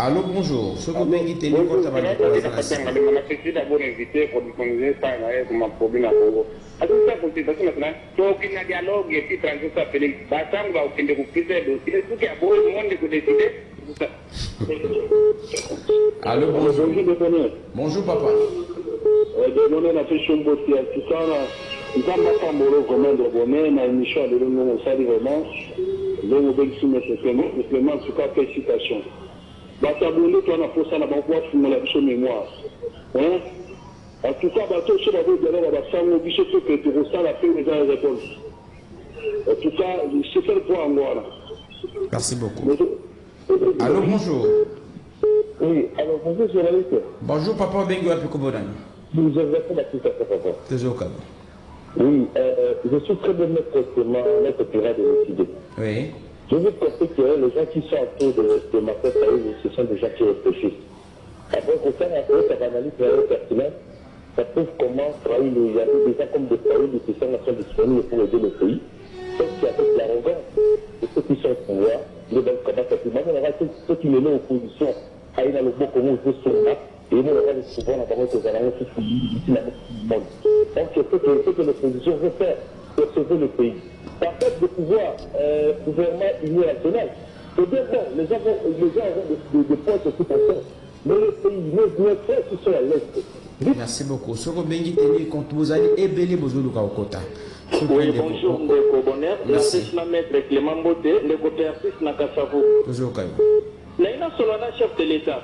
S1: Allô, bonjour. Ce que vous avez dit, c'est quoi ça va être?
S3: Je d'abord invité pour disponibiliser ça et mon problème à Congo. À toute cette consultation maintenant, donc il y a un dialogue et puis transition à Félix. Bassam va obtenir beaucoup plus de dossiers. Tout qui a beau le monde de décider.
S1: Allô, bonjour. Bonjour, papa.
S3: Demandez la fiche de beauté. Tout ça, nous avons pas moré vraiment de bonheur. On a une mission de l'Union vraiment. Donc, on va exprimer simplement, en tout cas, félicitations. Batabouné, tu as un procès à la banque pour la mémoire. En tout cas, bateau sur la route de l'air, on va faire bichot que tu ressens la paix dans les écoles. En tout cas, c'est fait le point en moi.
S1: Merci beaucoup. Allô, bonjour.
S3: Oui, alors bonjour, journaliste.
S1: Bonjour, papa Bengo Apikobodan.
S3: Vous avez fait la question, papa.
S1: Toujours calme.
S3: Oui, je suis très bien maître Pirate de décider.
S1: Oui.
S3: Je veux penser que les gens qui sont autour de ma tête, ce sont des gens qui réfléchissent. Après, quand on fait analyse pertinente, ça prouve comment travailler il y a des gens comme des pays qui sont disponibles pour aider le pays. Sauf qu'avec l'arrogance de ceux qui sont au pouvoir, les gens commencent à se demander, on aura ceux qui les mettent en opposition, à aller dans le bon commun, ils se sont là, et ils vont avoir souvent la parole que vous allez tous ici dans le monde. Donc, c'est ce que l'opposition veut faire pour sauver le pays. Par fait, de pouvoir gouvernement union nationale, c'est bien bon, les gens ont des points de situation, mais le pays, nos frères qui sont à l'Est,
S1: Merci beaucoup. Soko Bengi Teni, quand vous allez ébélé Bozoluka au Kota.
S6: Oui, bonjour, Ndeko Bonheur.
S1: Merci.
S6: La maître Clément Mbote, Ndeko Persis Nakasavo.
S1: Toujours Kayo.
S6: Naina Solana, chef de l'État.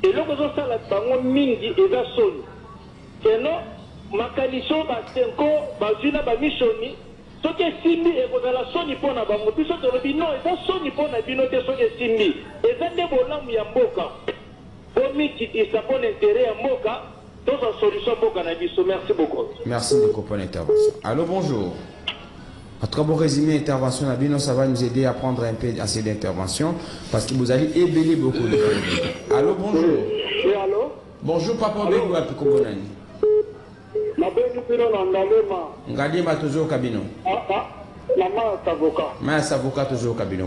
S6: Et là, vous avez la bango mingi et la soni. Et non, Makalisho, Bastenko, Bazuna, Bamishoni, soki simbi et vous avez la soni pour la bango. Puis soki robi, non, et la soni pour la binote, soki simbi. Et ça, des bolam yamboka. Bomi, qui est sa bon intérêt à Moka. Dans la solution pour Canabiso. Merci beaucoup.
S1: Merci beaucoup pour l'intervention. Allô, bonjour. Un très bon résumé d'intervention, Nabino, ça va nous aider à prendre un peu assez d'intervention parce que vous allez ébeler beaucoup de choses. Allô, bonjour.
S5: Oui, allô?
S1: Bonjour, papa Bengo à Pikombonani.
S5: La Bengo Pino Nandalema.
S1: Ngalima toujours au cabinet.
S5: La main avocat.
S1: Mais avocat toujours au cabinet.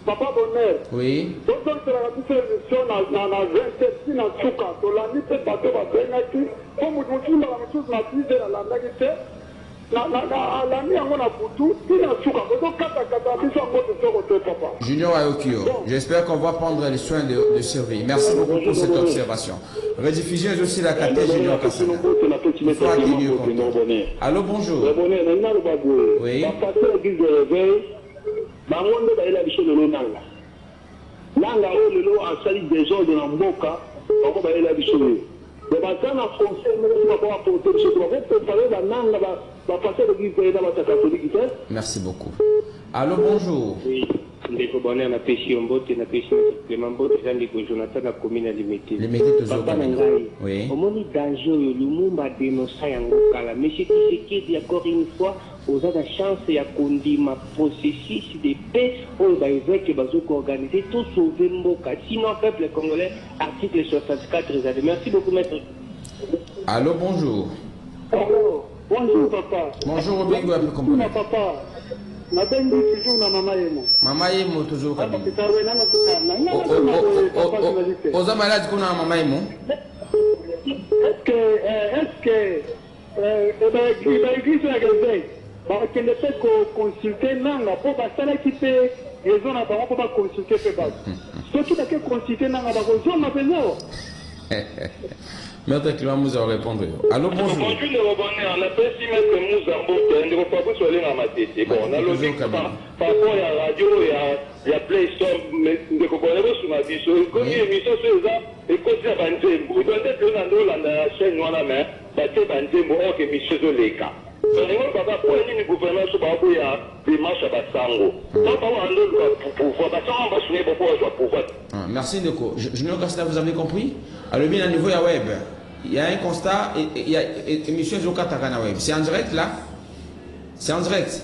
S5: Papa Bonheur.
S1: Oui.
S5: Donc, c'est la émission dans la 27 na Tchouka. Donc, la nuit, c'est bateau, comme vous dites, la même chose, la vie de la nagité. La nuit, on a pour tout. Il y a Tchouka. Donc, papa.
S1: Junior Aokio, j'espère qu'on va prendre les soins de survie. Merci beaucoup pour cette observation. Rediffusion est aussi la caté Junior Kassana. Allô, bonjour. Oui.
S3: Bangonde ba ela biso lelo nanga nanga o lelo asali désordre na mboka bako ba ela biso lelo ba kana conseil mais ba ba porter biso ba préparer ba nanga ba passer de guide na ba catholique.
S1: Merci beaucoup. Allô, bonjour.
S7: Oui, Ndeko Bonheur na péché Mbote na péché Clément Mbote dans les Jonathan na commune Limité.
S1: Limité toujours comme oui.
S7: Au moment danger Lumumba dénonça yango kala mais c'est qui dit encore une fois aux a la chance ya kondima processus de paix pour ba évêque bazo organiser tout sauver mboka sinon peuple congolais article 64 réservé. Merci beaucoup maître.
S1: Allô, bonjour.
S5: Allô, bonjour papa.
S1: Bonjour Bengo à Pikombonani.
S5: Papa. Na Bengo toujours na mama yemo.
S1: Mama yemo toujours au cabinet.
S5: Est-ce
S1: Oza malade kuna mama yemo.
S5: Est-ce que l'église la Gazette qui ne fait que consulter nanga pour passer l'équipe et zone à pour pas consulter fait bas. Ce qui est consulter nanga ba zone na benyo.
S1: Maître Clément Mouza va répondre. Allô, bonjour.
S4: Bonjour, le bonheur. On appelle si Maître Mouza Mbote, on ne va pas vous soigner dans ma tête. Bon, on a l'objet par rapport à la radio, il y a Play Store, mais on ne connaît pas sur ma vie. Comme une émission sur les arts, et quand il y a Banzembo, il doit être dans la chaîne, on a main, battre Banzembo, or que Michel Zoleka. Donc, papa, pour le gouvernement, sur Babou, il y a des marches à Bassango. Donc, on a un pouvoir. Bassango, on va souligner pourquoi on doit pouvoir.
S1: Merci, Ndeko. Je ne sais pas si vous avez compris. Alors, bien, à niveau ya web, il y a un constat, il y a émission Zoka Takana Web. C'est en direct là? C'est en direct.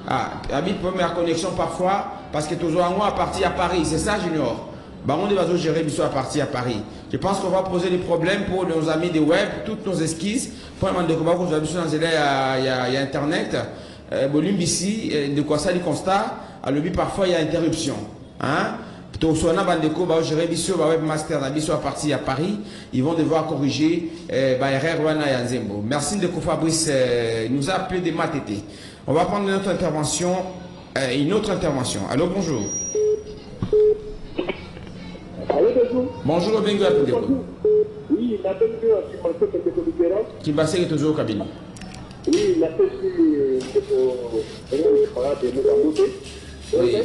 S1: Ah, habite première connexion parfois, parce que toujours en à partir à Paris. C'est ça, Junior? Bah, on va gérer Bissot à partir à Paris. Je pense qu'on va poser des problèmes pour nos amis de web, toutes nos esquisses. Pour le de combat, il y a Internet. Volume ici, de quoi ça, les constats. Alors, parfois, il y a interruption. Hein? Webmaster à partir à Paris, ils vont devoir corriger merci de Fabrice nous a appelé des matétés. On va prendre une autre intervention. Allô, bonjour.
S5: Allô, bonjour.
S1: Bonjour, Bengo.
S5: Oui, la Bengo
S1: qui va ser toujours au cabinet.
S5: Oui, la oui.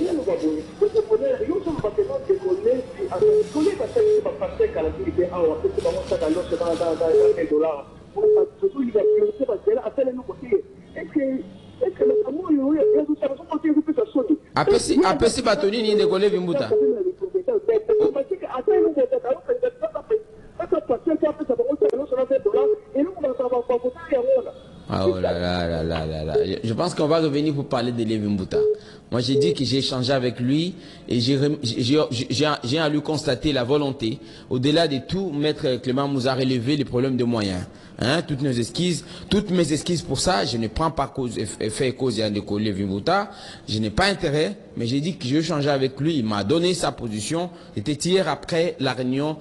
S5: Apesi batoni ni ndekole vimbuta. Ah oh là là là là là là. Je pense qu'on va revenir pour parler de Lévi Mbouta. Moi j'ai dit que j'ai échangé avec lui et j'ai à lui constater la volonté, au-delà de tout, Maître Clément Mouza a relevé les problèmes de moyens. Hein, toutes mes esquisses pour ça, je ne prends pas cause, fait cause de Lévi Mbouta, je n'ai pas intérêt, mais j'ai dit que j'ai échangé avec lui, il m'a donné sa position. C'était hier après la réunion,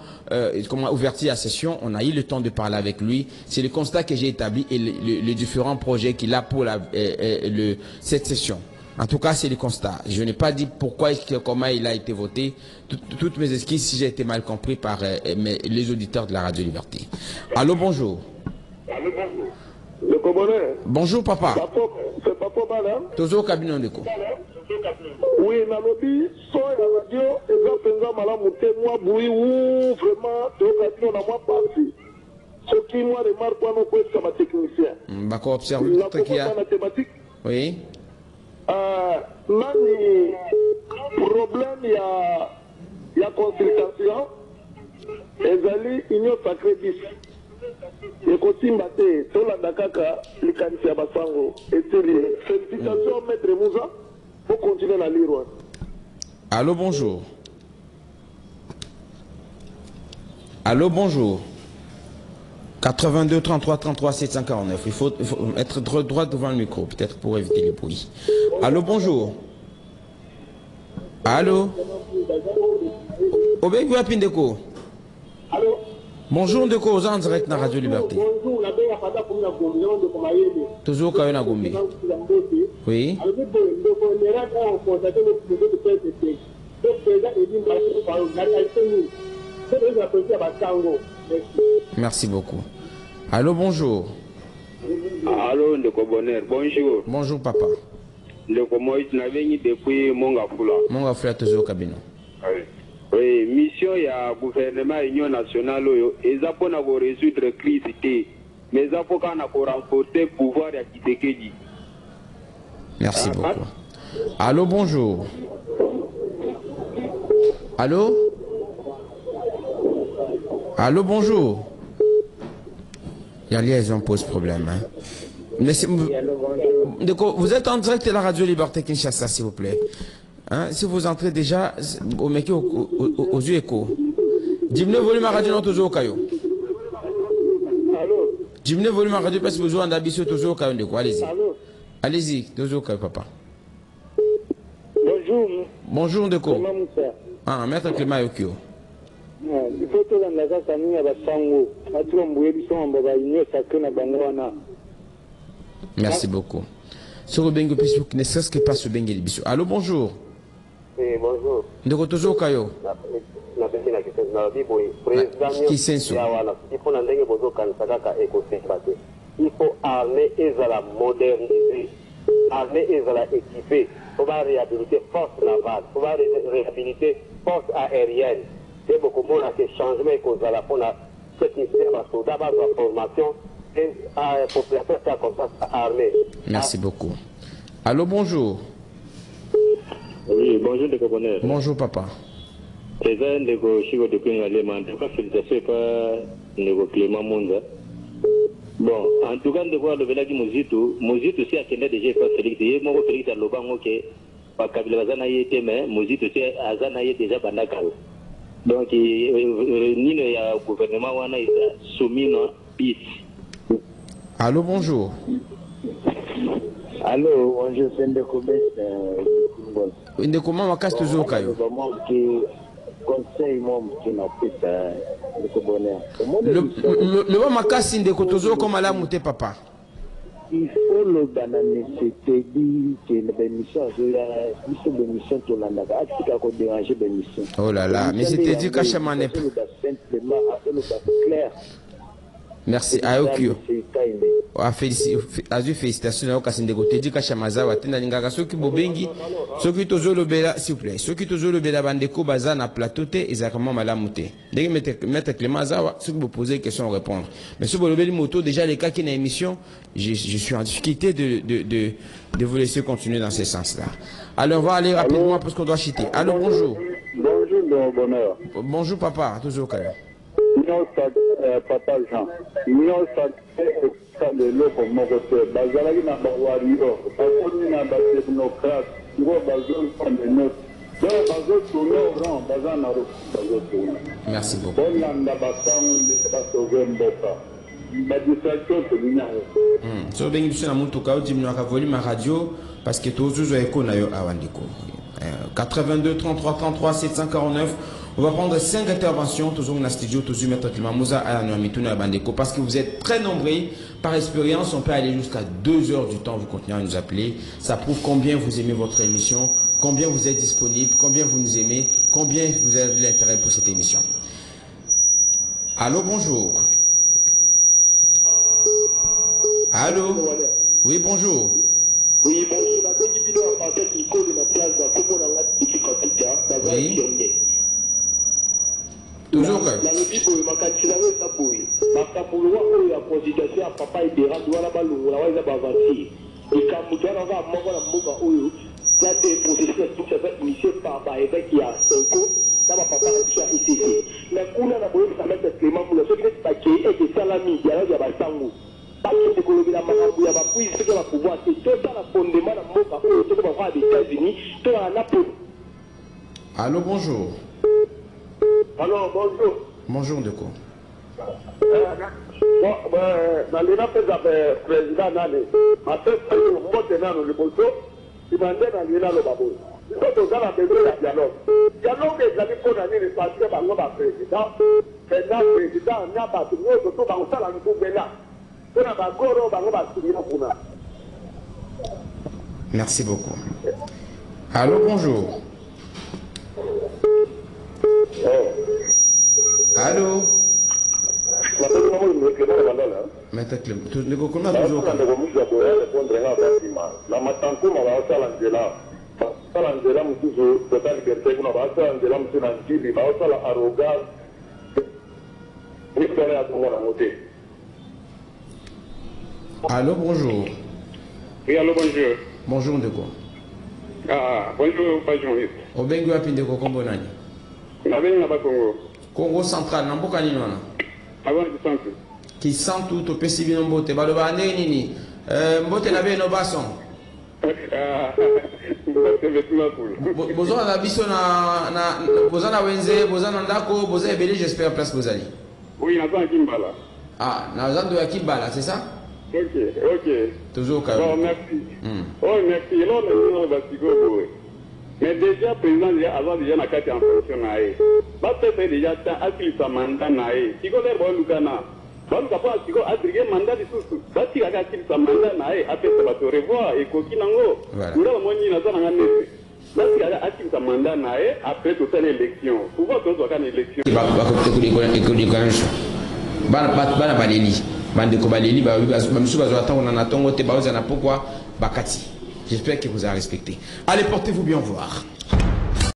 S5: ouverture à session, on a eu le temps de parler avec lui. C'est le constat que j'ai établi et les différents projets qu'il a pour cette session.
S1: En tout cas, c'est le constat. Je n'ai pas dit pourquoi, comment il a été voté. Toutes mes excuses si j'ai été mal compris par les auditeurs de la Radio Liberté. Allô, bonjour.
S3: Allô, bonjour. Le Cobonais.
S1: Bonjour, papa.
S3: C'est Papa Bala.
S1: Toujours au cabinet de co.
S3: Oui, dans le lobby, son la radio, et ça fait mal à monter, moi, bruit, ou vraiment, c'est au cabinet, on a moins parti. Ce qui, moi, remarque, moi, non, c'est comme un technicien.
S1: D'accord, observe.
S3: Il y a mathématique.
S1: Oui.
S3: Nani problème il y a consultation ezali union sacrée 10 ekosimba te tolanda kaka likanisi ya basango eteli félicitation maître Moussa pour continuer la lire.
S1: Allô, bonjour. Allô, bonjour. 82 33 33 749. Il faut être droit devant le micro, peut-être pour éviter le bruit. Allô, bonjour. Allô. Obegu Apindeko.
S3: Allô.
S1: Bonjour, Ndeko, aux en direct dans Radio Liberté.
S3: Bonjour, la belle appada comme la conviction de Komayede.
S1: Toujours Kayo na Gombe. Oui. Merci beaucoup. Allô, bonjour.
S6: Allô, Ndeko Bonheur, bonjour.
S1: Bonjour, papa.
S6: Ndeko Moïse Naveni depuis Mongafula.
S1: Mongafula, toujours au cabinet.
S6: Oui, mission ya gouvernement Union nationale, ils ont pour résoudre la crise, mais ils ont pour renforcer le pouvoir de Kisekedi.
S1: Merci beaucoup. Allô, bonjour. Allô? Allô, bonjour. La liaison pose problème. Hein. Vous êtes en direct de la Radio Liberté Kinshasa, s'il vous plaît. Hein? Si vous entrez déjà aux yeux échos. Diminuez le volume à radio, non, toujours au caillou. Diminuez le volume à radio parce que vous jouez en habitude toujours au caillou. Allez-y. Allez-y, toujours au caillou, papa.
S3: Bonjour.
S1: Bonjour, Ndeko. Ah, maître Clément Yokio.
S3: Il faut que l'on ait un sango.
S1: Merci beaucoup. Sur le Bengo Facebook, ne serait-ce que pas sur Bengo Libiso. Allô, bonjour.
S3: Oui, bonjour.
S1: Ndeko Tozo Kayo. Qui sensu?
S3: Il faut armer et la moderniser. Armer et la équiper. Il faut réhabiliter force navale. Il faut réhabiliter force aérienne. C'est beaucoup moins de changements qu'on a la technicien, soldat, la formation et la population qui a comme ça armée.
S1: Merci beaucoup. Allô, bonjour.
S3: Oui, bonjour, de Bonheur.
S1: Bonjour, papa.
S3: C'est un de Chico de Pingalema. En tout cas, félicitations par Clément Monza. Bon, en tout cas, de voir le village Mouzito, Mouzito aussi a déjà fait Félix. Il y a un Félix à Lobango qui est pas Kabila Zanaye était, mais Mouzito aussi a Zanaye déjà Bandakal. Donc, ni le gouvernement wana est soumis à bis.
S1: Allô, bonjour.
S3: Allô, bonjour, c'est Ndeko Best.
S1: Ndeko Mama casse toujours Kayo.
S3: Conseil, moi, qui n'a pas Ndeko Bonheur.
S1: Le Mama casse Ndeko toujours comme à la montée, papa.
S3: Il faut le bananer, c'était dit que l'émission, l'émission tout le monde a dérangé l'émission.
S1: Oh là là, mais c'était dit qu'à Chamané. Merci. Ayokio. Félicitations à Kasindego. Te dit qu'à Chamazawa, Tendalinga, ceux qui bobengi, ceux qui tozo le bela, s'il vous plaît, ceux qui tozo le bela bandeko bazan à plateau, exactement malamouté. Dès que mettre Clément Zawa, ceux qui vous posez des questions, répondre. Mais ce le beli moto, déjà les cas qui n'ont émission, je suis en difficulté de vous laisser continuer dans ce sens-là. Alors, on va aller rapidement parce qu'on doit chiter. Allô, bonjour.
S3: Bonjour, Bonheur.
S1: Bonjour, papa. Toujours au
S3: Papa Jean. Union sacrée de l'eau pour mon côté. Bazalagi na bawario. Bakoni na technocrate. Ngo bazon fond de notes. Donc, bazo tourner au rang. Bazan na ro. Bazo tourner.
S1: Merci beaucoup.
S3: Bonanda basangu basoge mboka. Badistraction to bina.
S1: So bengi biso na mutuka odimu na volume radio parce que tozo zo eko na yo awandiko. 82 33 33 749. On va prendre 5 interventions, toujours dans le studio, toujours Maître Clément Moussa à la Noamituna Bandeko, parce que vous êtes très nombreux. Par expérience, on peut aller jusqu'à 2 heures du temps, vous continuez à nous appeler. Ça prouve combien vous aimez votre émission, combien vous êtes disponible, combien vous nous aimez, combien vous avez de l'intérêt pour cette émission. Allô, bonjour. Allô. Oui, bonjour.
S5: Oui, bonjour. La petite vidéo à partir du code de la place de
S1: oui. Toujours que.
S5: La lobby pour le macatinage, ça pour lui. Ma pour la consultation à papa et des rats, voilà, la bavati. Et quand vous avez un moment à Moga Oyo, là, c'est processus tout ça fait initié par évêque qui a 5 ans, ça va papa la ici. Mais on a besoin de mettre Clément pour le secret de paquet et de salami, il y a la sango. Parce que l'économie la maman, il y a pas plus ce qu'il va pouvoir, c'est tout ça la fondement à Moga Oyo, tout va voir des États-Unis, tout à Naples.
S1: Allô, bonjour.
S5: Alors, bonjour.
S1: Bonjour, de quoi?
S5: Dans les affaires de président, ma tête, je dans le bolso, il m'a dit dans le babou. Il faut que ça besoin de dialogue. Dialogue est jamais condamné le parti par le président. Président, il n'y a pas de mot, surtout dans le salon de Boubena. On a pas goro, on va soutenir pour nous.
S1: Merci beaucoup. Allô, bonjour. Allô. Maître Clément, tu connais toujours. Allô, bonjour.
S8: Oui, allô, bonjour.
S1: Bonjour, de quoi?
S8: Ah, bonjour, pas journaliste.
S1: Au Bengu Apinde Kombo Nani.
S8: Congo.
S1: Congo central, Namboka Ninona.
S8: Avant du centre.
S1: Qui sent tout au PCB Mbote. Badoba Nini. Mbote n'avait no basson. Bozona na biso na bozana wenze, bozana ndako, bozana belé, j'espère place bozali.
S8: Oui, na Kimbala.
S1: Ah, na zando ya Kimbala, c'est ça?
S8: Ok.
S1: Toujours calme.
S8: Bon, merci. Oh, merci. Là, on va se mais déjà, président, avant déjà, na kati en fonction nae. Ba peut déjà tant acquis sa mandat nae. Si ko le bon lukana. Bon ka pas si ko attribuer mandat de sous. Ba ti ka acquis sa mandat nae, après ça va te revoir et ko kinango. Ura moni na zana ngane. Ba ti ka acquis sa mandat nae, après toute l'élection. Pouvoir to ka élection.
S1: Ba ko te ko bana baleli. Bande ko baleli ba msu bazo attendre na tongo te ba ozana pourquoi bakati. J'espère que vous avez respecté. Allez, portez-vous bien, au revoir.